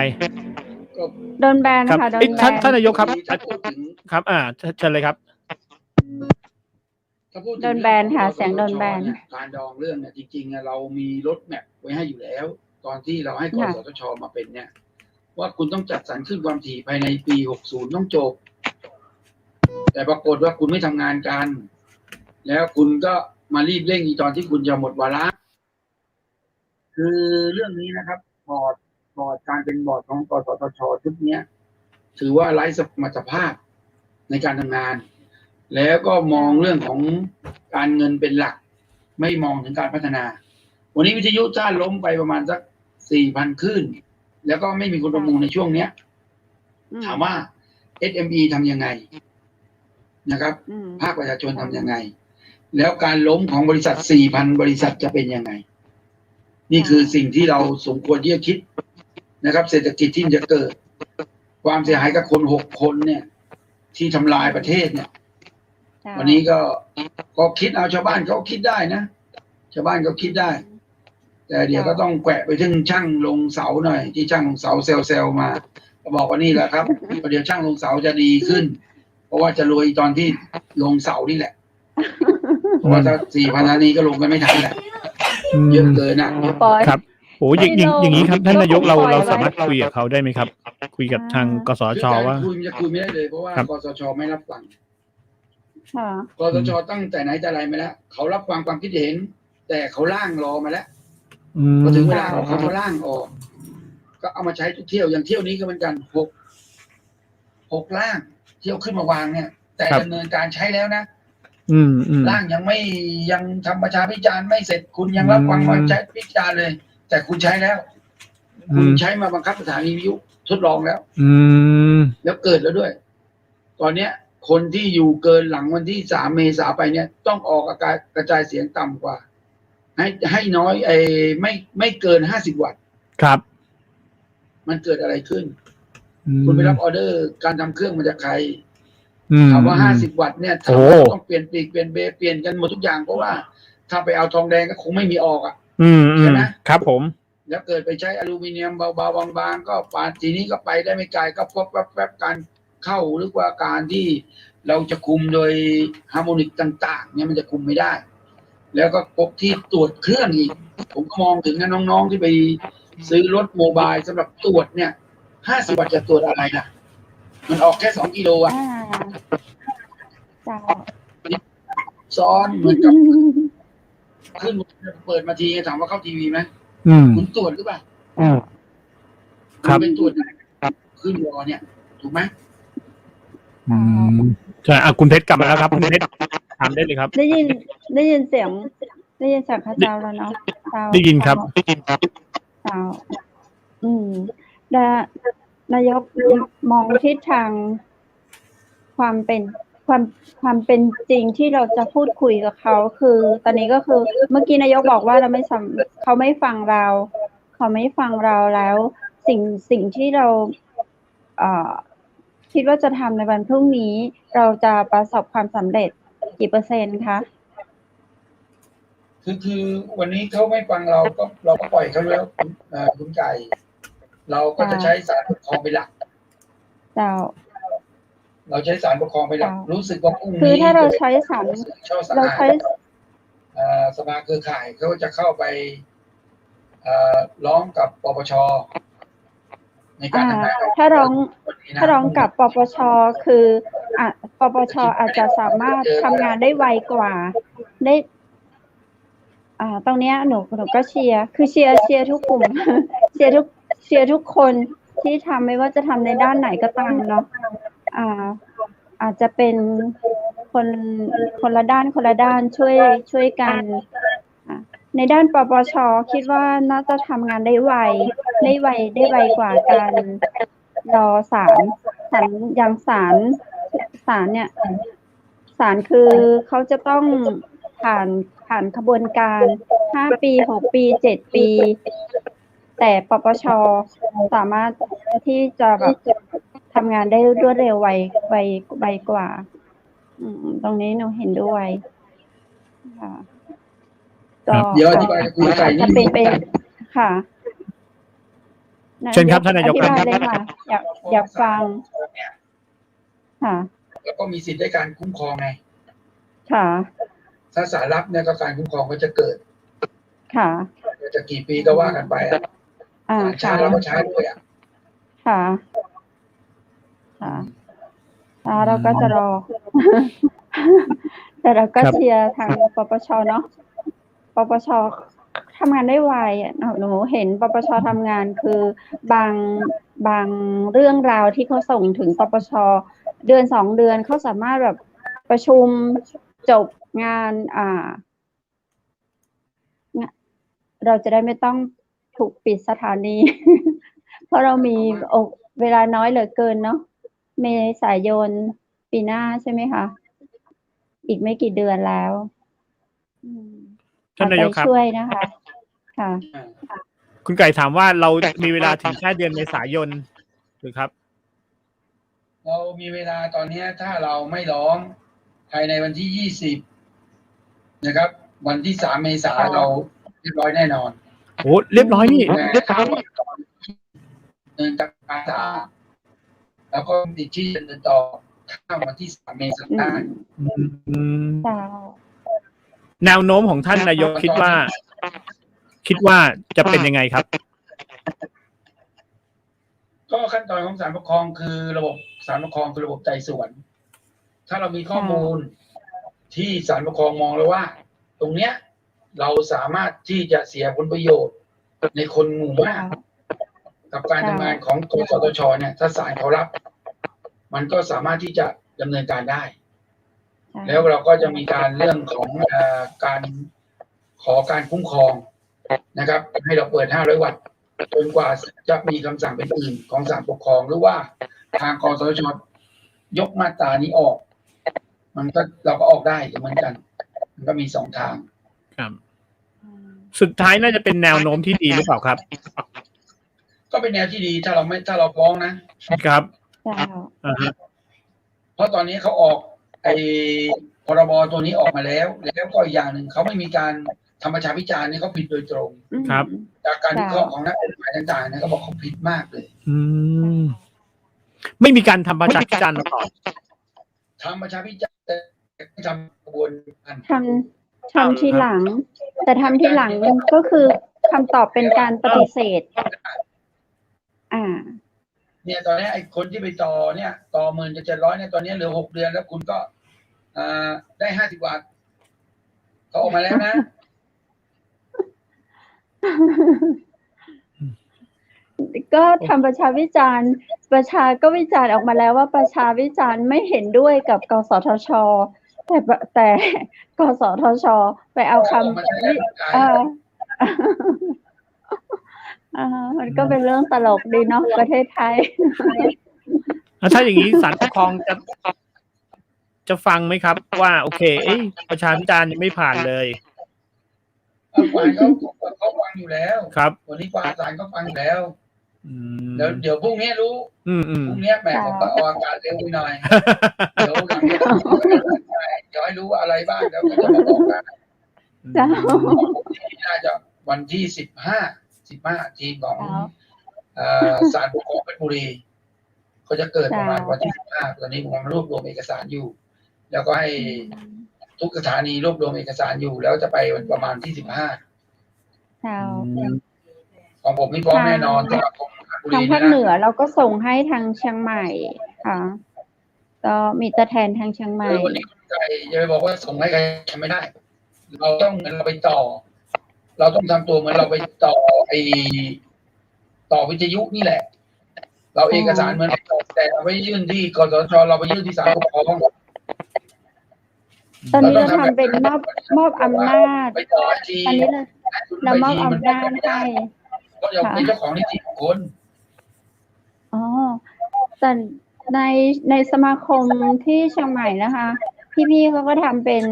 โดนแบนค่ะโดนแบนท่านนายกครับครับเชิญเลยครับโดนแบนค่ะเสียงโดนแบนการดองเรื่องเนี่ยจริงๆเรามีรถแมพไว้ให้อยู่แล้วตอนที่เราให้กสทช.มาเป็นเนี่ยว่าคุณต้องจัดสรรขึ้นความถี่ภายในปี60ต้องจบแต่ปรากฏว่าคุณไม่ทำงานกันแล้วคุณก็มารีบเร่งอีตอนที่คุณจะหมดวาระคือเรื่องนี้นะครับบอร์ดการเป็นบอร์ดของกสทช.ชุดนี้ถือว่าไร้สมรรถภาพในการทำงานแล้วก็มองเรื่องของการเงินเป็นหลักไม่มองถึงการพัฒนาวันนี้วิทยุจ้าล้มไปประมาณสัก 4,000 คลื่นแล้วก็ไม่มีคนประมูลในช่วงเนี้ยถามว่า SME ทำยังไงนะครับภาคประชาชนทำยังไงแล้วการล้มของบริษัท 4,000 บริษัทจะเป็นยังไงนี่คือสิ่งที่เราสมควรที่จะคิดนะครับเศรษฐกิจที่จะเกิดความเสียหายกับคน6 คนเนี่ยที่ทำลายประเทศเนี่ยวันนี้ก็คิดเอาชาวบ้านเขาคิดได้นะชาวบ้านเขาคิดได้แต่เดี๋ยวก็ต้องแกะไปถึงช่างลงเสาหน่อยที่ช่างลงเสาเซลมาก็บอกว่านี่แหละครับเดี๋ยวช่างลงเสาจะดีขึ้นเพราะว่าจะรวยตอนที่ลงเสานี่แหละเพราะว่าถ้า 4,000 นาทีก็ลงกันไม่ทันแหละเยอะเกินนะครับโอ้อย่างนี้ครับท่านนายกเราสามารถคุยกับเขาได้ไหมครับคุยกับทางกสทช.ว่าคุยไม่ได้เลยเพราะว่ากสทช.ไม่รับฟังกสทช.ตั้งแต่ไหนแต่ไรมาแล้วเขารับฟังความคิดเห็นแต่เขาร่างรอมาแล้วพอถึงเวลาเขาก็ร่างออกก็เอามาใช้ทุกเที่ยวอย่างเที่ยวนี้ก็เหมือนกัน6ร่างเที่ยวขึ้นมาวางเนี่ยแต่ดำเนินการใช้แล้วนะร่างยังทำประชาพิจารณ์ไม่เสร็จคุณยังรับฟังมาใช้พิจารณ์เลยแต่คุณใช้แล้วคุณใช้มาบังคับสถานีวิทยุทดลองแล้วแล้วเกิดแล้วด้วยตอนเนี้ยคนที่อยู่เกินหลังวันที่3 เมษายนไปเนี่ยต้องออกกระจายเสียงต่ำกว่าให้น้อยไม่เกิน50 วัตต์ครับมันเกิดอะไรขึ้นคุณไปรับออเดอร์การทำเครื่องมาจากใครถามว่า50 วัตต์เนี่ยต้องเปลี่ยนปีกเปลี่ยนเบเปลี่ยนกันหมดทุกอย่างเพราะว่าถ้าไปเอาทองแดงก็คงไม่มีออกใช่ไหมครับผมแล้วเกิดไปใช้อลูมิเนียมเบาๆบางๆก็ปานทีนี้ก็ไปได้ไม่ไกลก็พบแวบการเข้าหรือว่าการที่เราจะคุมโดยฮาร์โมนิกต่างๆเนี่ยมันจะคุมไม่ได้แล้วก็พบที่ตรวจเครื่องอีกผมมองถึงน้องๆที่ไปซื้อรถโมบายสำหรับตรวจเนี่ย50 วัตต์จะตรวจอะไรล่ะมันออกแค่2 กิโลอ่ะซ้อนเหมือนกับขึ้นเปิดมาทีถามว่าเข้าทีวีไหมคุณตรวจหรือเปล่าครับเป็นตรวจขึ้นรอเนี่ยถูกไหมใช่คุณเพชรกลับมาแล้วครับคุณเพชรถามได้เลยครับได้ยินเสียงข้าเจ้าแล้วเนาะได้ยินครับนายกมองทิศทางความเป็นจริงที่เราจะพูดคุยกับเขาคือตอนนี้ก็คือเมื่อกี้นายกบอกว่าเขาไม่ฟังเราแล้วสิ่งที่เราคิดว่าจะทำในวันพรุ่งนี้เราจะประสบความสำเร็จกี่เปอร์เซ็นต์คะ คือวันนี้เขาไม่ฟังเราก็ปล่อยเขาแล้วคุณไก่เราก็จะใช้ศาลปกครองเป็นหลักเจ้าเราใช้ศาลปกครองเป็นหลักรู้สึกว่าพรุ่งนี้คือถ้าเราใช้ศาลเราใช้สภาเครือข่ายเขาจะเข้าไปร้องกับปปชในการทำงานถ้าร้องกับปปชคือปปชอาจจะสามารถทำงานได้ไวกว่าได้ตรงเนี้ยหนูก็เชียร์คือเชียร์ทุกกลุ่ม เชียร์ทุกคนที่ทำไม่ว่าจะทำในด้านไหนก็ตามเนาะอาจจะเป็นคนละด้านช่วยกันในด้านปปชคิดว่าน่าจะทำงานได้ไวกว่าการรอศาลอย่างศาลเนี่ยศาลคือเขาจะต้องผ่านขบวนการ5 ปี 6 ปี 7 ปีแต่ปปชสามารถที่จะแบบทำงานได้รวดเร็วไวกว่าตรงนี้หนูเห็นด้วยค่ะก็เดี๋ยวอธิบายคุณไก่นี่เป็นค่ะเชิญครับท่านนายกครับเลยค่ะอยากฟังค่ะแล้วก็มีสิทธิ์ได้การคุ้มครองไงค่ะถ้าศาลรับเนี่ยก็การคุ้มครองก็จะเกิดค่ะจะกี่ปีก็ว่ากันไปช้าแล้วก็ช้าด้วยค่ะเราก็จะรอแต่เราก็เชียร์ทางปปชเนาะปปชทำงานได้ไวหนูเห็นปปชทำงานคือบางเรื่องราวที่เขาส่งถึงปปชเดือน2 เดือนเขาสามารถแบบประชุมจบงานเราจะได้ไม่ต้องถูกปิดสถานี เพราะเรามีเวลาน้อยเหลือเกินเนาะเมษายนปีหน้าใช่ไหมคะอีกไม่กี่เดือนแล้วท่านนายกครับช่วยนะคะค่ะคุณไก่ถามว่าเรามีเวลาถึงแค่เดือนเมษายนหรือครับเรามีเวลาตอนนี้ถ้าเราไม่ร้องภายในวันที่20นะครับวันที่3 เมษายนเราเรียบร้อยแน่นอนโอ้เรียบร้อยนี่เดินจากอาสาแล้วก็ติดที่เดินต่อข้ามวันที่3 เมษายนแนวโน้มของท่านนายกคิดว่าจะเป็นยังไงครับก็ขั้นตอนของศาลปกครองคือระบบศาลปกครองคือระบบไต่สวนถ้าเรามีข้อมูลที่ศาลปกครองมองแล้วว่าตรงเนี้ยเราสามารถที่จะเสียผลประโยชน์ในคนหมู่มากกับการทำงานของกสทชเนี่ยถ้าศาลเขารับมันก็สามารถที่จะดำเนินการได้แล้วเราก็จะมีการเรื่องของการขอการคุ้มครองนะครับให้เราเปิด500 วัตต์จนกว่าจะมีคำสั่งเป็นอื่นของศาลปกครองหรือว่าทางกสทชยกมาตรานี้ออกมันก็เราก็ออกได้เหมือนกันมันก็มี2 ทางครับสุดท้ายน่าจะเป็นแนวโน้มที่ดีหรือเปล่าครับก็เป็นแนวที่ดีถ้าเราฟ้องนะครับเพราะตอนนี้เขาออกพรบตัวนี้ออกมาแล้วก็อีกอย่างหนึ่งเขาไม่มีการทำประชาพิจารณ์นี่เขาผิดโดยตรงครับจากการวิเคราะห์ของนักกฎหมายต่างๆนะเขาบอกเขาผิดมากเลยไม่มีการทำประชาพิจารณ์มาก่อนทำประชาพิจารณ์ทำกระบวนการทำทีหลังแต่ทำทีหลังก็คือคำตอบเป็นการปฏิเสธเนี่ยตอนนี้ไอ้คนที่ไปต่อเนี่ยต่อ10,000 กับ 700เนี่ยตอนนี้เหลือ6 เดือนแล้วคุณก็ได้50 วัตต์เขาออกมาแล้วนะก็ทำประชาวิจารณ์ก็วิจารณ์ออกมาแล้วว่าประชาวิจารณ์ไม่เห็นด้วยกับกสทช.แต่กสทช.ไปเอาคำมันก็เป็นเรื่องตลกดีเนาะประเทศไทยถ้าอย่างนี้ศาลปกครองจะฟังไหมครับว่าโอเคประชาพิจารณ์ยังไม่ผ่านเลยเขาฟังอยู่แล้วครับวันนี้ศาลก็ฟังอยู่แล้วเดี๋ยวพรุ่งนี้รู้พรุ่งนี้แหมผมก็ออกอากาศเร็วไปหน่อยเดี๋ยวให้รู้ว่าอะไรบ้างแล้วก็จะมาบอกกัน เจ้า น่าจะวันที่15ทีมของศาลปกครองเพชรบุรีเขาจะเกิดประมาณวันที่15ตอนนี้ผมกำลังรวบรวมเอกสารอยู่ แล้วก็ให้ทุกสถานีรวบรวมเอกสารอยู่ แล้วจะไปวันประมาณที่15ของผมนี่พร้อมแน่นอนสำหรับของบุรี ทางภาคเหนือเราก็ส่งให้ทางเชียงใหม่ค่ะก็มีตัวแทนทางเชียงใหม่ วันนี้ใจจะไปบอกว่าส่งให้ใครไม่ได้ เราต้องเหมือนเราไปต่อ เราต้องทำตัวเหมือนเราไปต่อต่อวิทยุนี่แหละ เราเอกสารเหมือนแต่เราไปยื่นที่กสชเราไปยื่นที่ศาลปกครอง ตอนนี้เราทำเป็นมอบอำนาจ ไปต่อที ตอนนี้เรามอบอำนาจให้ ก็อยากเป็นเจ้าของนิติบุคคล อ๋อแต่ในสมาคมที่เชียงใหม่นะคะ พี่ๆเขาก็ทำเป็น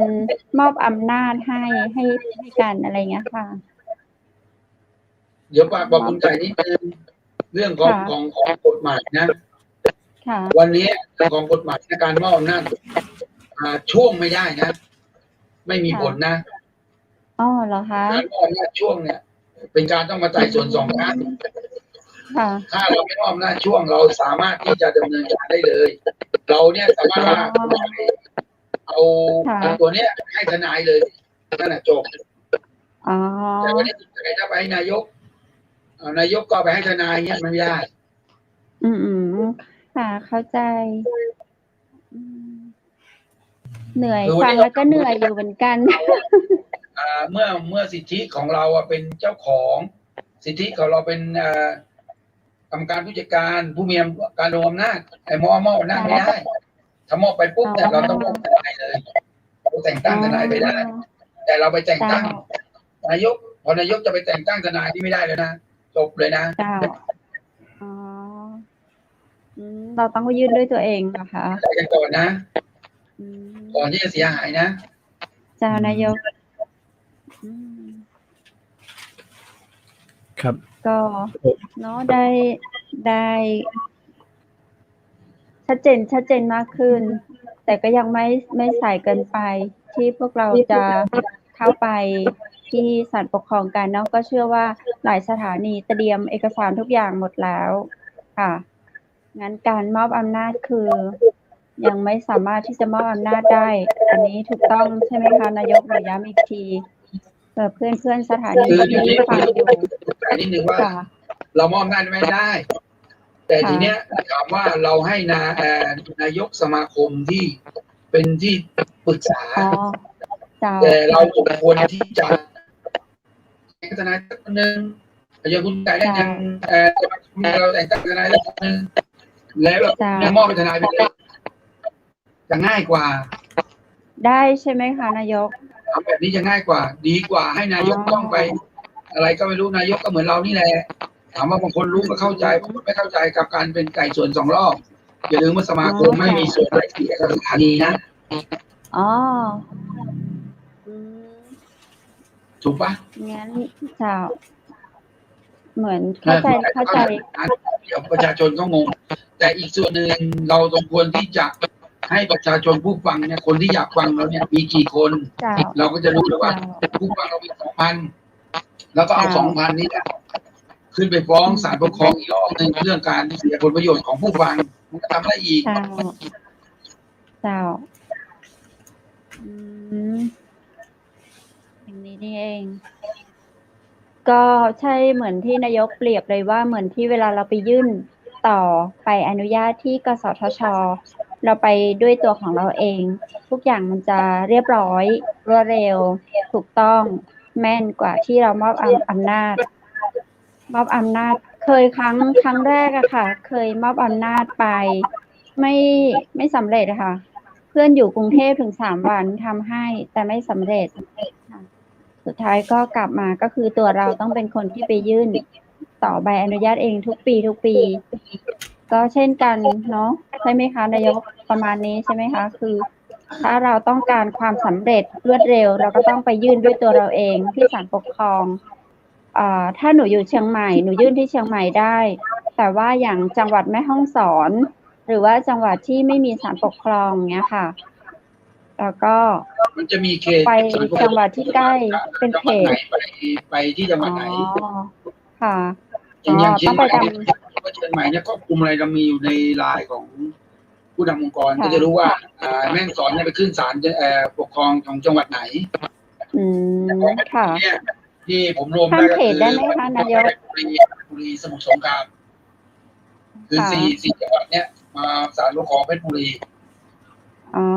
มอบอำนาจให้กันอะไรเงี้ยค่ะ เดี๋ยวบอกคุณไก่นิดนึงเรื่องของกฎหมายนะ ค่ะ วันนี้ของกฎหมายในการมอบอำนาจช่วงไม่ได้นะ ไม่มีผลนะ อ๋อเหรอคะ การมอบอำนาจช่วงเนี่ย เป็นการต้องมาไต่สวน2 ครั้ง ค่ะ ถ้าเราไม่มอบอำนาจช่วงเราสามารถที่จะดำเนินการได้เลย เราเนี่ยสามารถว่าเอาตัวเนี้ยให้ทนายเลยนั่นแหละจบ อ๋อ แต่วันนี้ถ้าไปให้นายกก็ไปให้ทนายเนี่ยมันไม่ได้ ค่ะเข้าใจเหนื่อยฟังแล้วก็เหนื่อยอยู่เหมือนกัน เมื่อสิทธิของเราเป็นเจ้าของสิทธิของเราเป็นกรรมการผู้จัดการผู้มีการลงอำนาจไอ้มอบอำนาจไม่ได้ถ้ามอบไปปุ๊บแต่เราต้องมอบทนายเลยเราแต่งตั้งทนายไปได้ แต่เราไปแต่งตั้งนายกพอนายกจะไปแต่งตั้งทนายที่ไม่ได้เลยนะจบเลยนะเราต้องยื่นด้วยตัวเองนะคะใจกันก่อนนะก่อนที่จะเสียหายนะเจ้านายกครับก็เนาะได้ชัดเจนมากขึ้น แต่ก็ยังไม่สายเกินไปที่พวกเราจะเข้าไปที่ศาลปกครองกันเนาะก็เชื่อว่าหลายสถานีเตรียมเอกสารทุกอย่างหมดแล้วค่ะงั้นการมอบอำนาจคือยังไม่สามารถที่จะมอบอำนาจได้อันนี้ถูกต้องใช่ไหมคะนายกย้ำอีกทีเพื่อนสถานีที่ฟังอยู่นิดนึงว่าเรามอบอำนาจไม่ได้แต่ทีเนี้ยถามว่าเราให้นายกสมาคมที่เป็นที่ปรึกษาแต่เราควรที่จะทนายคนหนึ่งอย่างคุณไก่ได้ยังเราแต่งตั้งทนายคนหนึ่งแล้วมอบเป็นทนายไปเลยจะง่ายกว่าได้ใช่ไหมคะนายกทำแบบนี้จะง่ายกว่าดีกว่าให้นายกต้องไปอะไรก็ไม่รู้นายกก็เหมือนเรานี่แหละถามว่าบางคนรู้ก็เข้าใจบางคนไม่เข้าใจกับการเป็นไก่ส่วน2 รอบอย่าลืมว่าสมาคมไม่มีส่วนอะไรเสียกับสถานีนะถูกปะงั้นจะเหมือนเข้าใจเดี๋ยวประชาชนก็งงแต่อีกส่วนหนึ่งเราต้องควรที่จะให้ประชาชนผู้ฟังเนี่ยคนที่อยากฟังเราเนี่ยมีกี่คนเราก็จะรู้เลยว่าผู้ฟังเรามี 2,000 แล้วก็เอา 2,000 นี้ขึ้นไปฟ้องศาลปกครองอีกรอบนึงเรื่องการเสียผลประโยชน์ของผู้ฟังมันก็ทำได้อีกอย่างนี้นี่เองก็ใช่เหมือนที่นายกเปรียบเลยว่าเหมือนที่เวลาเราไปยื่นต่อไปอนุญาตที่กสทช.เราไปด้วยตัวของเราเองทุกอย่างมันจะเรียบร้อยรวดเร็วถูกต้องแม่นกว่าที่เรามอบอำนาจเคยครั้งแรกอะค่ะเคยมอบอำนาจไปไม่สำเร็จค่ะเพื่อนอยู่กรุงเทพถึง3 วันทำให้แต่ไม่สำเร็จสุดท้ายก็กลับมาก็คือตัวเราต้องเป็นคนที่ไปยื่นต่อใบอนุญาตเองทุกปีก็เช่นกันเนาะใช่ไหมคะนายกประมาณนี้ใช่ไหมคะคือถ้าเราต้องการความสำเร็จรวดเร็วเราก็ต้องไปยื่นด้วยตัวเราเองที่ศาลปกครองถ้าหนูอยู่เชียงใหม่หนูยื่นที่เชียงใหม่ได้แต่ว่าอย่างจังหวัดแม่ฮ่องสอนหรือว่าจังหวัดที่ไม่มีศาลปกครองเนี้ยค่ะ แล้วก็ มันจะมีเขต ไปจังหวัดที่ใกล้เป็นเขต ไปที่จังหวัดไหน ค่ะ อย่างเชีย ต้อง งให ไป ม่ ตาม เชียงใหม่เนี่ยครอบคลุมอะไรเรามีอยู่ในไลน์ของผู้นำองค์กร ค่ะ ก็จะรู้ว่าแม่ฮ่องสอนเนี่ยไปขึ้นศาลปกครองของจังหวัดไหน ค่ะ เนี่ยที่ผมรวม ข้า ได้ ม ก็ เขต คือ ได้ไหมคะนายก บุรีสมุทรสงครามคือ ค่ะ สี่จังหวัดเนี่ยมาศาลปกครองเพชรบุรี อ๋อ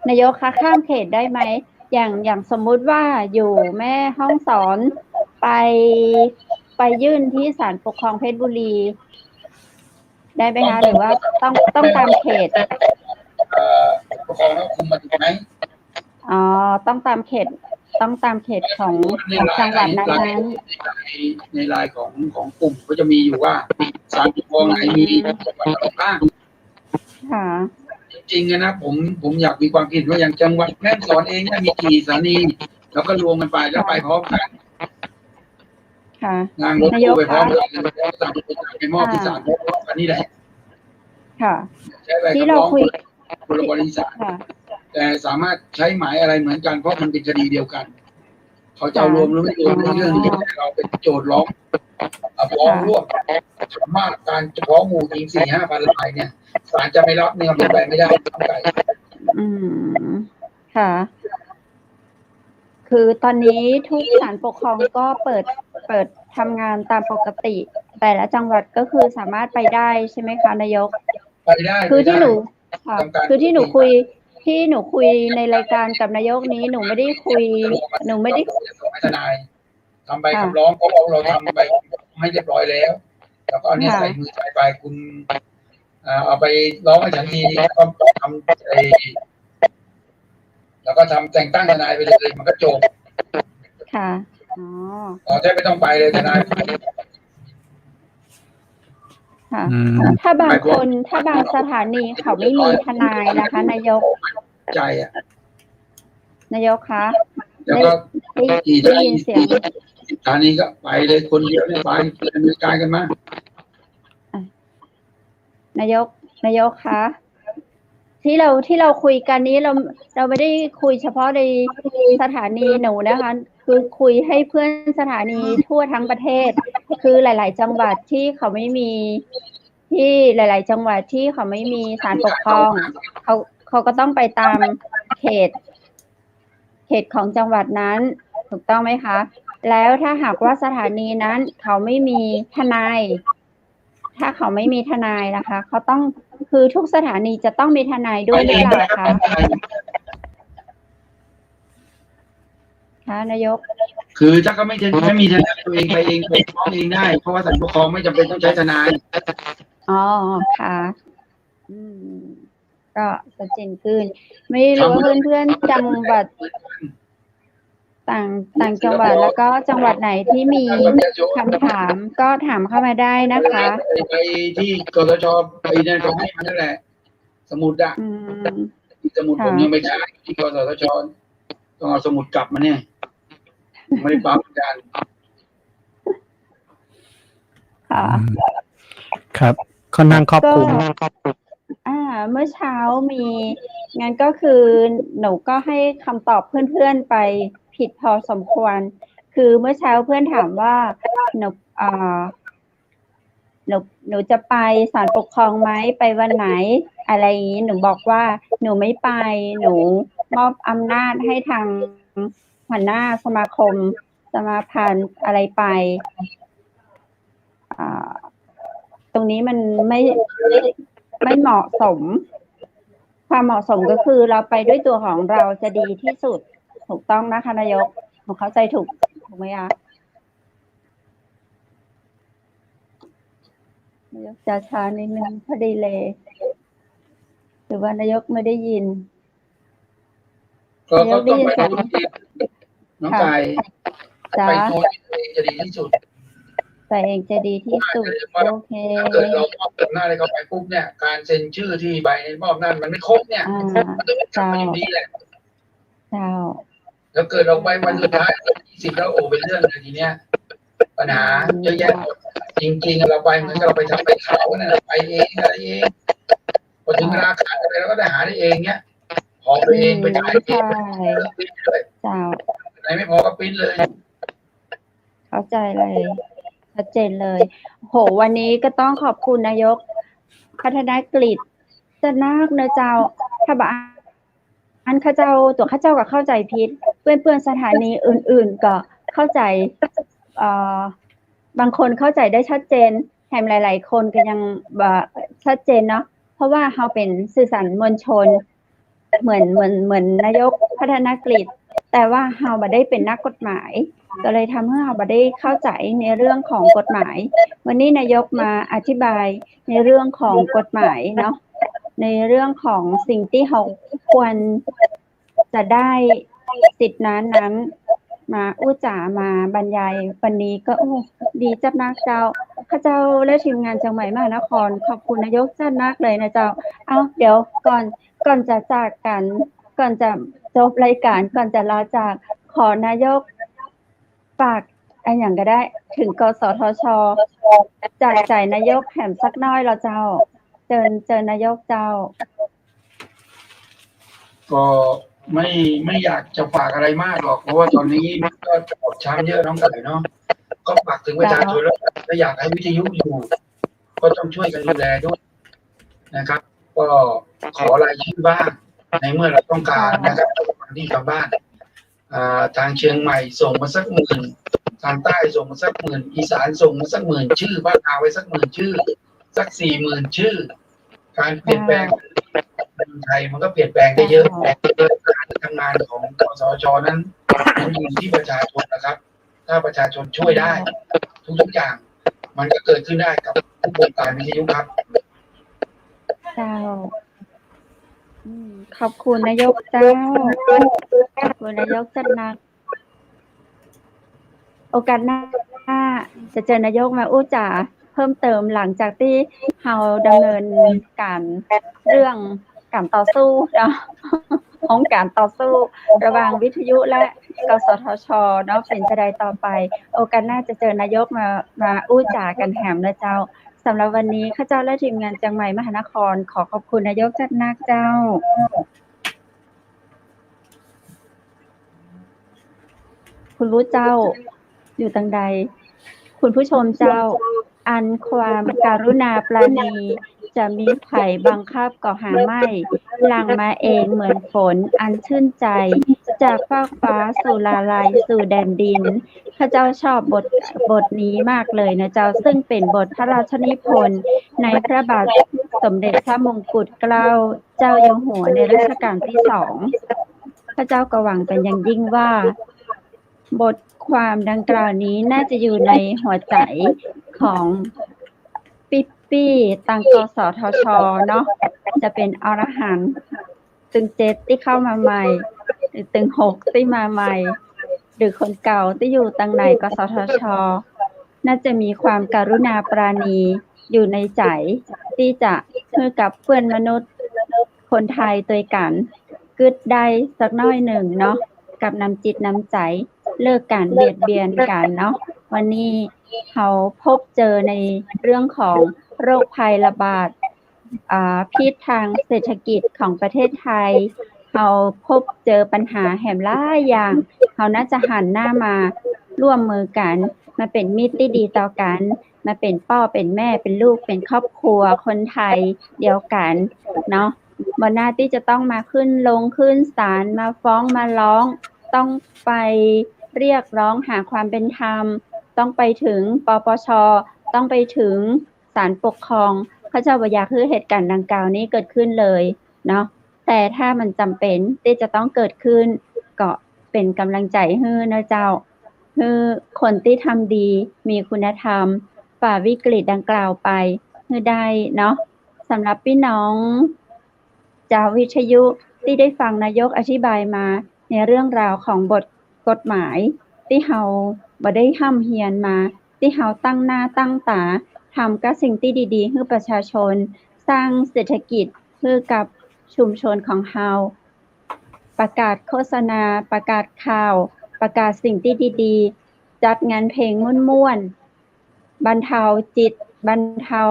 นายกคะข้ามเขตได้ไหมอย่างสมมุติว่าอยู่แม่ฮ่องสอนไปยื่นที่ศาลปกครองเพชรบุรี ได้ไหมคะหรือว่าต้องตามเขต ปกครองแล้วคุมมาถูกไหม อ๋อต้องตามเขตของจังหวัดนั้น ในไลน์ของกลุ่มก็จะมีอยู่ว่าศาลปกครองไหนมีจังหวัดอะไรบ้าง ๆค่ะ จริงๆนะผมอยากมีความคิดว่าอย่างจังหวัดแม่ฮ่องสอนเองเนี่ยมีกี่สถานีแล้วก็รวมกันไปแล้วไปพร้อมกัน ค่ะ นางรถตู้ไปพร้อมกันแล้วสั่งไปมอบที่ศาลพร้อมกันนี่แหละ ค่ะ ใช้ใบ ที่ คำ เรา ร้อง คุย คนละบริษัท ค่ะ แต่สามารถใช้หมายอะไรเหมือนกันเพราะมันเป็นคดีเดียวกัน เขาจะเอารวมหรือไม่รวมในเรื่องนี้เราเป็นโจทย์ร้องฟ้องร่วมสามารถการจะฟ้องหมู่จริง 4-5 พันรายเนี่ยศาลจะไม่รับเนี่ยเป็นไปไม่ได้ต้องไก่ ค่ะ คือตอนนี้ทุกศาลปกครองก็เปิดทำงานตามปกติ แต่ละจังหวัดก็คือสามารถไปได้ใช่ไหมคะนายก ไปได้ คือที่หนูค่ะ ทำการ คือที่หนูคุยในรายการกับนายกนี้หนูไม่ได้คุย หนูไม่ได้ ส่งให้ทนายทำใบคำร้องเพราะเราทำใบให้เรียบร้อยแล้ว แล้วก็อันนี้ใส่มือใส่ไปคุณเอาไปร้องให้ทันทีก็ทำแล้วก็ทำแต่งตั้งทนายไปเลยมันก็จบ ค่ะอ๋อ แทบไม่ต้องไปเลยทนาย ค่ะ ถ้าบางสถานีเขาไม่มีทนายนะคะ นายก ใจอ่ะ นายกคะ แล้วก็ ได้ยินเสียง สถานีก็ไปเลยคนเดียวเนี่ยไปดำเนินการกันมา นายกคะที่เราคุยกันนี้เราไม่ได้คุยเฉพาะในสถานีหนูนะคะ คือคุยให้เพื่อนสถานีทั่วทั้งประเทศ คือหลาย ๆ จังหวัดที่เขาไม่มีที่หลาย ๆ จังหวัดที่เขาไม่มีศาลปกครองเขาก็ต้องไปตามเขตของจังหวัดนั้นถูกต้องไหมคะ แล้วถ้าหากว่าสถานีนั้นเขาไม่มีทนาย ถ้าเขาไม่มีทนายนะคะเขาต้องคือทุกสถานีจะต้องมีทนายด้วยหรือเปล่าคะคะนายก คือถ้าเขาไม่มีทนายตัวเองไปเองไปฟ้องเองได้เพราะว่าศาลปกครองไม่จำเป็นต้องใช้ทนาย อ๋อค่ะก็ชัดเจนขึ้นไม่รู้ว่าเพื่อนๆจังหวัดต่างจังหวัดแล้วก็จังหวัดไหนที่มีคำถามก็ถามเข้ามาได้นะคะ ไปที่กสชไปนั่นเขาให้มันนั่นแหละ สมุดอะสมุดผมยังไม่ใช้ที่กสชต้องเอาสมุดกลับมาเนี่ยไม่ได้ปั๊มกัน ค่ะ ครับค่อนข้างครอบคลุม เมื่อเช้ามีงั้นก็คือหนูก็ให้คำตอบเพื่อนๆไปผิดพอสมควร คือเมื่อเช้าเพื่อนถามว่าหนูจะไปศาลปกครองไหมไปวันไหนอะไรอย่างนี้หนูบอกว่าหนูไม่ไปหนูมอบอำนาจให้ทางหัวหน้าสมาคมสมาพันธ์อะไรไปตรงนี้มันไม่เหมาะสมความเหมาะสมก็คือเราไปด้วยตัวของเราจะดีที่สุดถูกต้องนะคะนายกหนูเข้าใจถูกไหมคะนายกช้าๆนิดนึงพอดีเลยหรือว่านายกไม่ได้ยิน ก็ต้องไปน้องไก่ไปตัวเองจะดีที่สุด แต่เองจะดีที่สุดโอเค ถ้าเกิดเรามอบอำนาจให้เขาไปปุ๊บเนี่ยการเซ็นชื่อที่ใบมอบอำนาจมันไม่ครบเนี่ยมันต้องทำมาอยู่ดีแหละแล้วเกิดเราไปวันสุดท้าย20แล้วโอ้เป็นเรื่องเลยทีเนี้ยปัญหาเยอะแยะจริงๆเราไปเหมือนกับเราไปทำไปเขาเนี่ยไปเองอะไรเองพอถึงเวลาขาดอะไรเราก็ได้หาได้เองเนี้ยพ อไปเองไปจ่ายเองปริ้นด้วย เจ้า ไหนไม่พอก็ปริ้นเลย เข้าใจเลยชัดเจนเลยโหวันนี้ก็ต้องขอบคุณนายกพัฒนากฤษจะนักเนอะเจ้าถ้าบอันข้าเจ้าตัวข้าเจ้าก็เข้าใจผิดเพื่อนสถานีอื่นๆก็เข้าใจบางคนเข้าใจได้ชัดเจนแถมหลายๆคนก็ยังชัดเจนเนาะเพราะว่าเราเป็นสื่อสารมวลชนเหมือนนายกพัฒนากฤษแต่ว่าเราบ่ได้เป็นนักกฎหมายก็เลยทำให้เราบ่ได้เข้าใจในเรื่องของกฎหมายวันนี้นายกมาอธิบายในเรื่องของกฎหมายเนาะในเรื่องของสิ่งที่เราควรจะได้สิทธินั้นมาอู้จ๋ามาบรรยายวันนี้ก็ดีจัดนักเจ้าข้าเจ้าและทีมงานจังหวัดมหานครขอบคุณนายกจัดนักเลยนะเจ้าเดี๋ยวก่อนจะจากกันก่อนจะจบรายการก่อนจะลาจากขอนายกฝากอะไรอย่างก็ได้ถึงกสทช.จากใจนายกแหมสักน้อยเราเจ้าเจอนายกเจ้าก็ไม่อยากจะฝากอะไรมากหรอกเพราะว่าตอนนี้ก็จะบอบช้ำเยอะน้องไก่เนาะก็ฝากถึงประชาชนแล้วถ้าอยากให้วิทยุอยู่ก็ต้องช่วยกันดูแลด้วยนะครับก็ขอรายชื่อบ้างในเมื่อเราต้องการนะครับที่ทางบ้านทางเชียงใหม่ส่งมาสัก10,000ทางใต้ส่งมาสัก10,000อีสานส่งมาสัก10,000ชื่อบ้านนาไว้สัก10,000ชื่อสัก40,000ชื่อการเปลี่ยนแปลงไทยมันก็เปลี่ยนแปลงได้เยอะการทำงานของกสช.นั้นมันอยู่ที่ประชาชนนะครับถ้าประชาชนช่วยได้ทุกอย่างมันก็เกิดขึ้นได้กับผู้บริการวิทยุครับเจ้าขอบคุณนายกเจ้าขอบคุณนายกจัดนักโอกาสหน้าจะเจอนายกมาอู้จ๋าเพิ่มเติมหลังจากที่เราดำเนินการเรื่องการต่อสู้เนาะของการต่อสู้ระหว่างวิทยุและกสทช.เนาะเป็นจะได้ต่อไปโอกาสหน้าจะเจอนายกมาอู้จ๋ากันแหมนะเจ้าสำหรับวันนี้ข้าเจ้าและทีมงานจังหวัดมหานครขอบคุณนายกจัดนักเจ้าคุณรู้เจ้าอยู่ตังใดคุณผู้ชมเจ้าอันความการุณาปราณีจะมีไผ่บังคับก่อหาไม่หลั่งมาเองเหมือนฝนอันชื่นใจจากฟากฟ้าสู่ลาลัยสู่แดนดินข้าเจ้าชอบบทนี้มากเลยนะเจ้าซึ่งเป็นบทพระราชนิพนธ์ในพระบาทสมเด็จพระมงกุฎเกล้าเจ้าอยู่หัวในรัชกาลที่2ข้าเจ้าก็หวังเป็นอย่างยิ่งว่าบทความดังกล่าวนี้น่าจะอยู่ในหัวใจของปี้ตังกสทช.เนาะจะเป็นอรหันต์ตึง7ที่เข้ามาใหม่หรือตึง6ที่มาใหม่หรือคนเก่าที่อยู่ตังในกสทช.น่าจะมีความกรุณาปราณีอยู่ในใจที่จะให้กับเพื่อนมนุษย์คนไทยด้วยกันกึดได้สักน้อยหนึ่งเนาะกับน้ำจิตน้ำใจเลิกการเบียดเบียนกันเนาะวันนี้เขาพบเจอในเรื่องของโรคภัยระบาดพิษทางเศรษฐกิจของประเทศไทยเขาพบเจอปัญหาแหมหลายอย่างเขาน่าจะหันหน้ามาร่วมมือกันมาเป็นมิตรที่ดีต่อกันมาเป็นพ่อเป็นแม่เป็นลูกเป็นครอบครัวคนไทยเดียวกันเนาะบนหน้าที่จะต้องมาขึ้นศาลมาฟ้องมาร้องต้องไปเรียกร้องหาความเป็นธรรมต้องไปถึงปปช.ต้องไปถึงศาลปกครองพระเจ้าบ่อยากให้เหตุการณ์ดังกล่าวนี้เกิดขึ้นเลยเนาะแต่ถ้ามันจำเป็นที่จะต้องเกิดขึ้นก็เป็นกำลังใจให้นะเจ้าคือคนที่ทำดีมีคุณธรรมฝ่าวิกฤตดังกล่าวไปให้ได้เนาะสำหรับพี่น้องชาววิทยุที่ได้ฟังนายกอธิบายมาในเรื่องราวของบทกฎหมายที่เฮาบ่ได้ห้ำเฮียนมาที่เฮาตั้งหน้าตั้งตาทำกับสิ่งที่ดีๆให้ประชาชนสร้างเศรษฐกิจเพื่อกับชุมชนของเฮาประกาศโฆษณาประกาศข่าวประกาศสิ่งที่ดีๆจัดงานเพลงม่วนๆบรรเทาจิตบรรเทา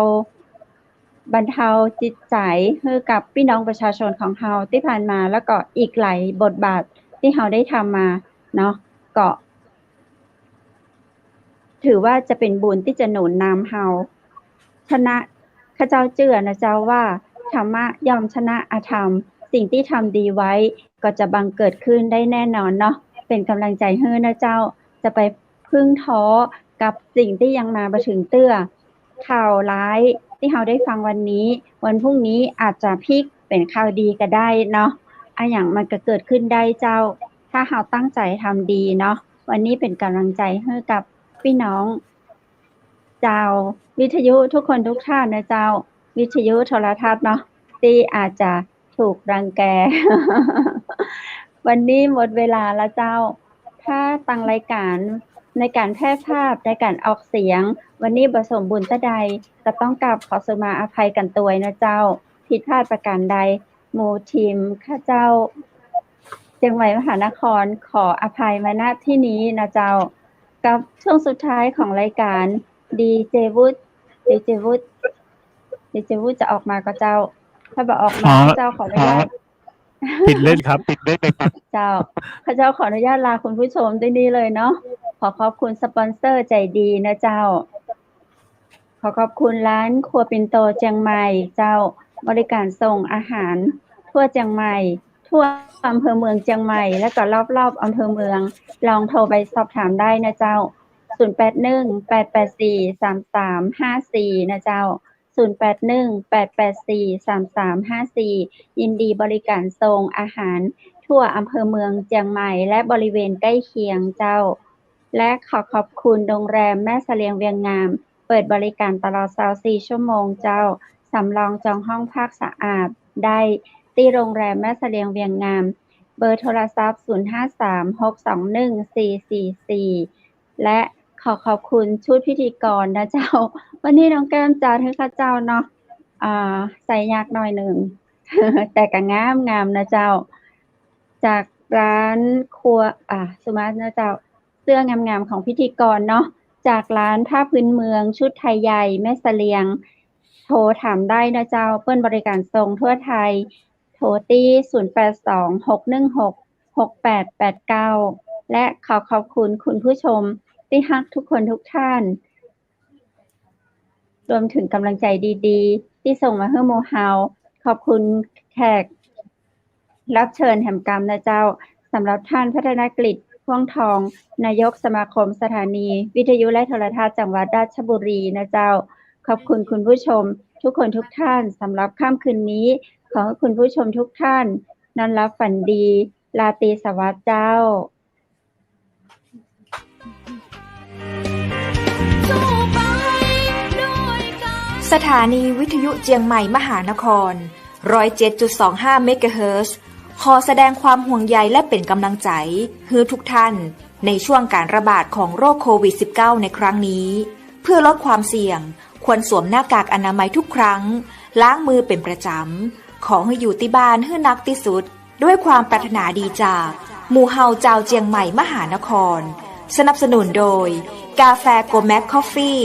บรรเทาจิตใจให้กับพี่น้องประชาชนของเราที่ผ่านมาแล้วก็อีกหลายบทบาทที่เราได้ทำมาเนาะก็ถือว่าจะเป็นบุญที่จะหนุนนำเราชนะข้าเจ้าเชื่อนะเจ้าว่าธรรมะย่อมชนะอธรรมสิ่งที่ทำดีไว้ก็จะบังเกิดขึ้นได้แน่นอนเนาะเป็นกำลังใจให้นะเจ้าจะไปพึ่งท้อกับสิ่งที่ยังมาบ่ถึงเตื้อข่าวร้ายที่เราได้ฟังวันนี้วันพรุ่งนี้อาจจะพลิกเป็นข่าวดีก็ได้เนาะอย่างมันก็เกิดขึ้นได้เจ้าถ้าเราตั้งใจทำดีเนาะวันนี้เป็นกำลังใจให้กับพี่น้องเจ้าวิทยุทุกคนทุกท่านนะเจ้าวิทยุโทรทัศน์เนาะที่อาจจะถูกรังแก วันนี้หมดเวลาแล้วเจ้าถ้าตั้งรายการในการแพร่ภาพในการออกเสียงวันนี้บ่สมบูรณ์ซะใดก็ต้องกราบขอสมาอภัยกันตัวยนะเจ้าผิดพลาดประการใดหมู่ทีมข้าเจ้าเชียงใหม่มหานครขออภัยมาณที่นี้นะเจ้ากับช่วงสุดท้ายของรายการดีเจวุฒิจะออกมาก็เจ้าถ้าบ่ออกมาเจ้าขออนุญาตปิดเล่นครับปิดเล่นครับเจ้าข้าเจ้าขออนุญาตลาคุณผู้ชมด้วยนี้เลยเนาะขอขอบคุณสปอนเซอร์ใจดีนะเจ้าขอขอบคุณร้านครัวปิ่นโตเชียงใหม่เจ้าบริการส่งอาหารทั่วเชียงใหม่ทั่วอำเภอเมืองเชียงใหม่และก็รอบๆอำเภอเมืองลองโทรไปสอบถามได้นะเจ้า0818843354นะเจ้า0818843354ยินดีบริการส่งอาหารทั่วอำเภอเมืองเชียงใหม่และบริเวณใกล้เคียงเจ้าและขอขอบคุณโรงแรมแม่เสลียงเวียงงามเปิดบริการตลอด24ชั่วโมงเจ้าสำรองจองห้องพักสะอาดได้ที่โรงแรมแม่เสลียงเวียงงามเบอร์โทรศัพท์0536214444และขอขอบคุณชุดพิธีกรนะเจ้าวันนี้น้องแก้มจัดให้ข้าเจ้าเนาะใส่ยากหน่อยหนึ่ง แต่ก็งามนะเจ้าจากร้านครัวสุมานะเจ้าเสื้องามๆของพิธีกรเนาะจากร้านผ้าพื้นเมืองชุดไทยใหญ่แม่เสลียงโทรถามได้นะเจ้าเปิ้นบริการส่งทั่วไทยโทรตี้0826166889และขอขอบคุณคุณผู้ชมที่ฮักทุกคนทุกท่านรวมถึงกำลังใจดีๆที่ส่งมาให้โมเฮาขอบคุณแขกรับเชิญแห่งกรรมนะเจ้าสำหรับท่านพัฒนกฤษพ่วงทองนายกสมาคมสถานีวิทยุและโทรทัศน์จังหวัดราชบุรีนะเจ้าขอบคุณคุณผู้ชมทุกคนทุกท่านสำหรับค่ำคืนนี้ขอให้คุณผู้ชมทุกท่านนอนหลับฝันดีราตรีสวัสดิ์เจ้าสถานีวิทยุเจียงใหม่มหานคร 107.25 เมกะเฮิรตซ์ขอแสดงความห่วงใยและเป็นกำลังใจให้ทุกท่านในช่วงการระบาดของโรคโควิด -19 ในครั้งนี้เพื่อลดความเสี่ยงควรสวมหน้ากากอนามัยทุกครั้งล้างมือเป็นประจำขอให้อยู่ที่บ้านให้นักที่สุดด้วยความปรารถนาดีจากหมู่เฮาเจ้าเจียงใหม่มหานครสนับสนุนโดยกาแฟโกแม็กคอฟฟี่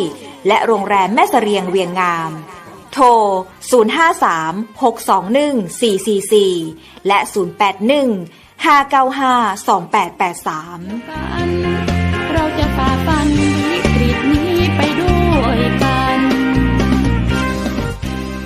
และโรงแรมแม่เสรียงเวียงงามโทร053-621-444และ081-595-2883เราจะฝ่าฟัน